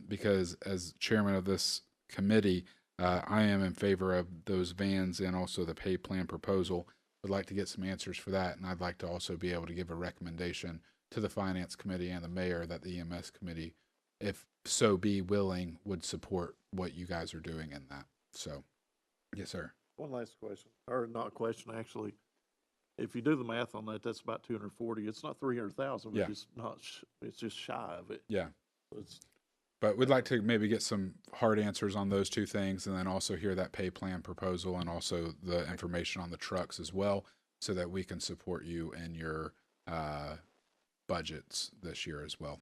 because as chairman of this committee, I am in favor of those vans and also the pay plan proposal. Would like to get some answers for that, and I'd like to also be able to give a recommendation to the finance committee and the mayor that the EMS committee, if so be willing, would support what you guys are doing in that. So, yes, sir. One last question, or not question, actually. If you do the math on that, that's about 240. It's not 300,000, Yeah. but it's just shy of it. Yeah. So it's, But we'd like to maybe get some hard answers on those two things, and then also hear that pay plan proposal and also the information on the trucks as well, so that we can support you in your budgets this year as well.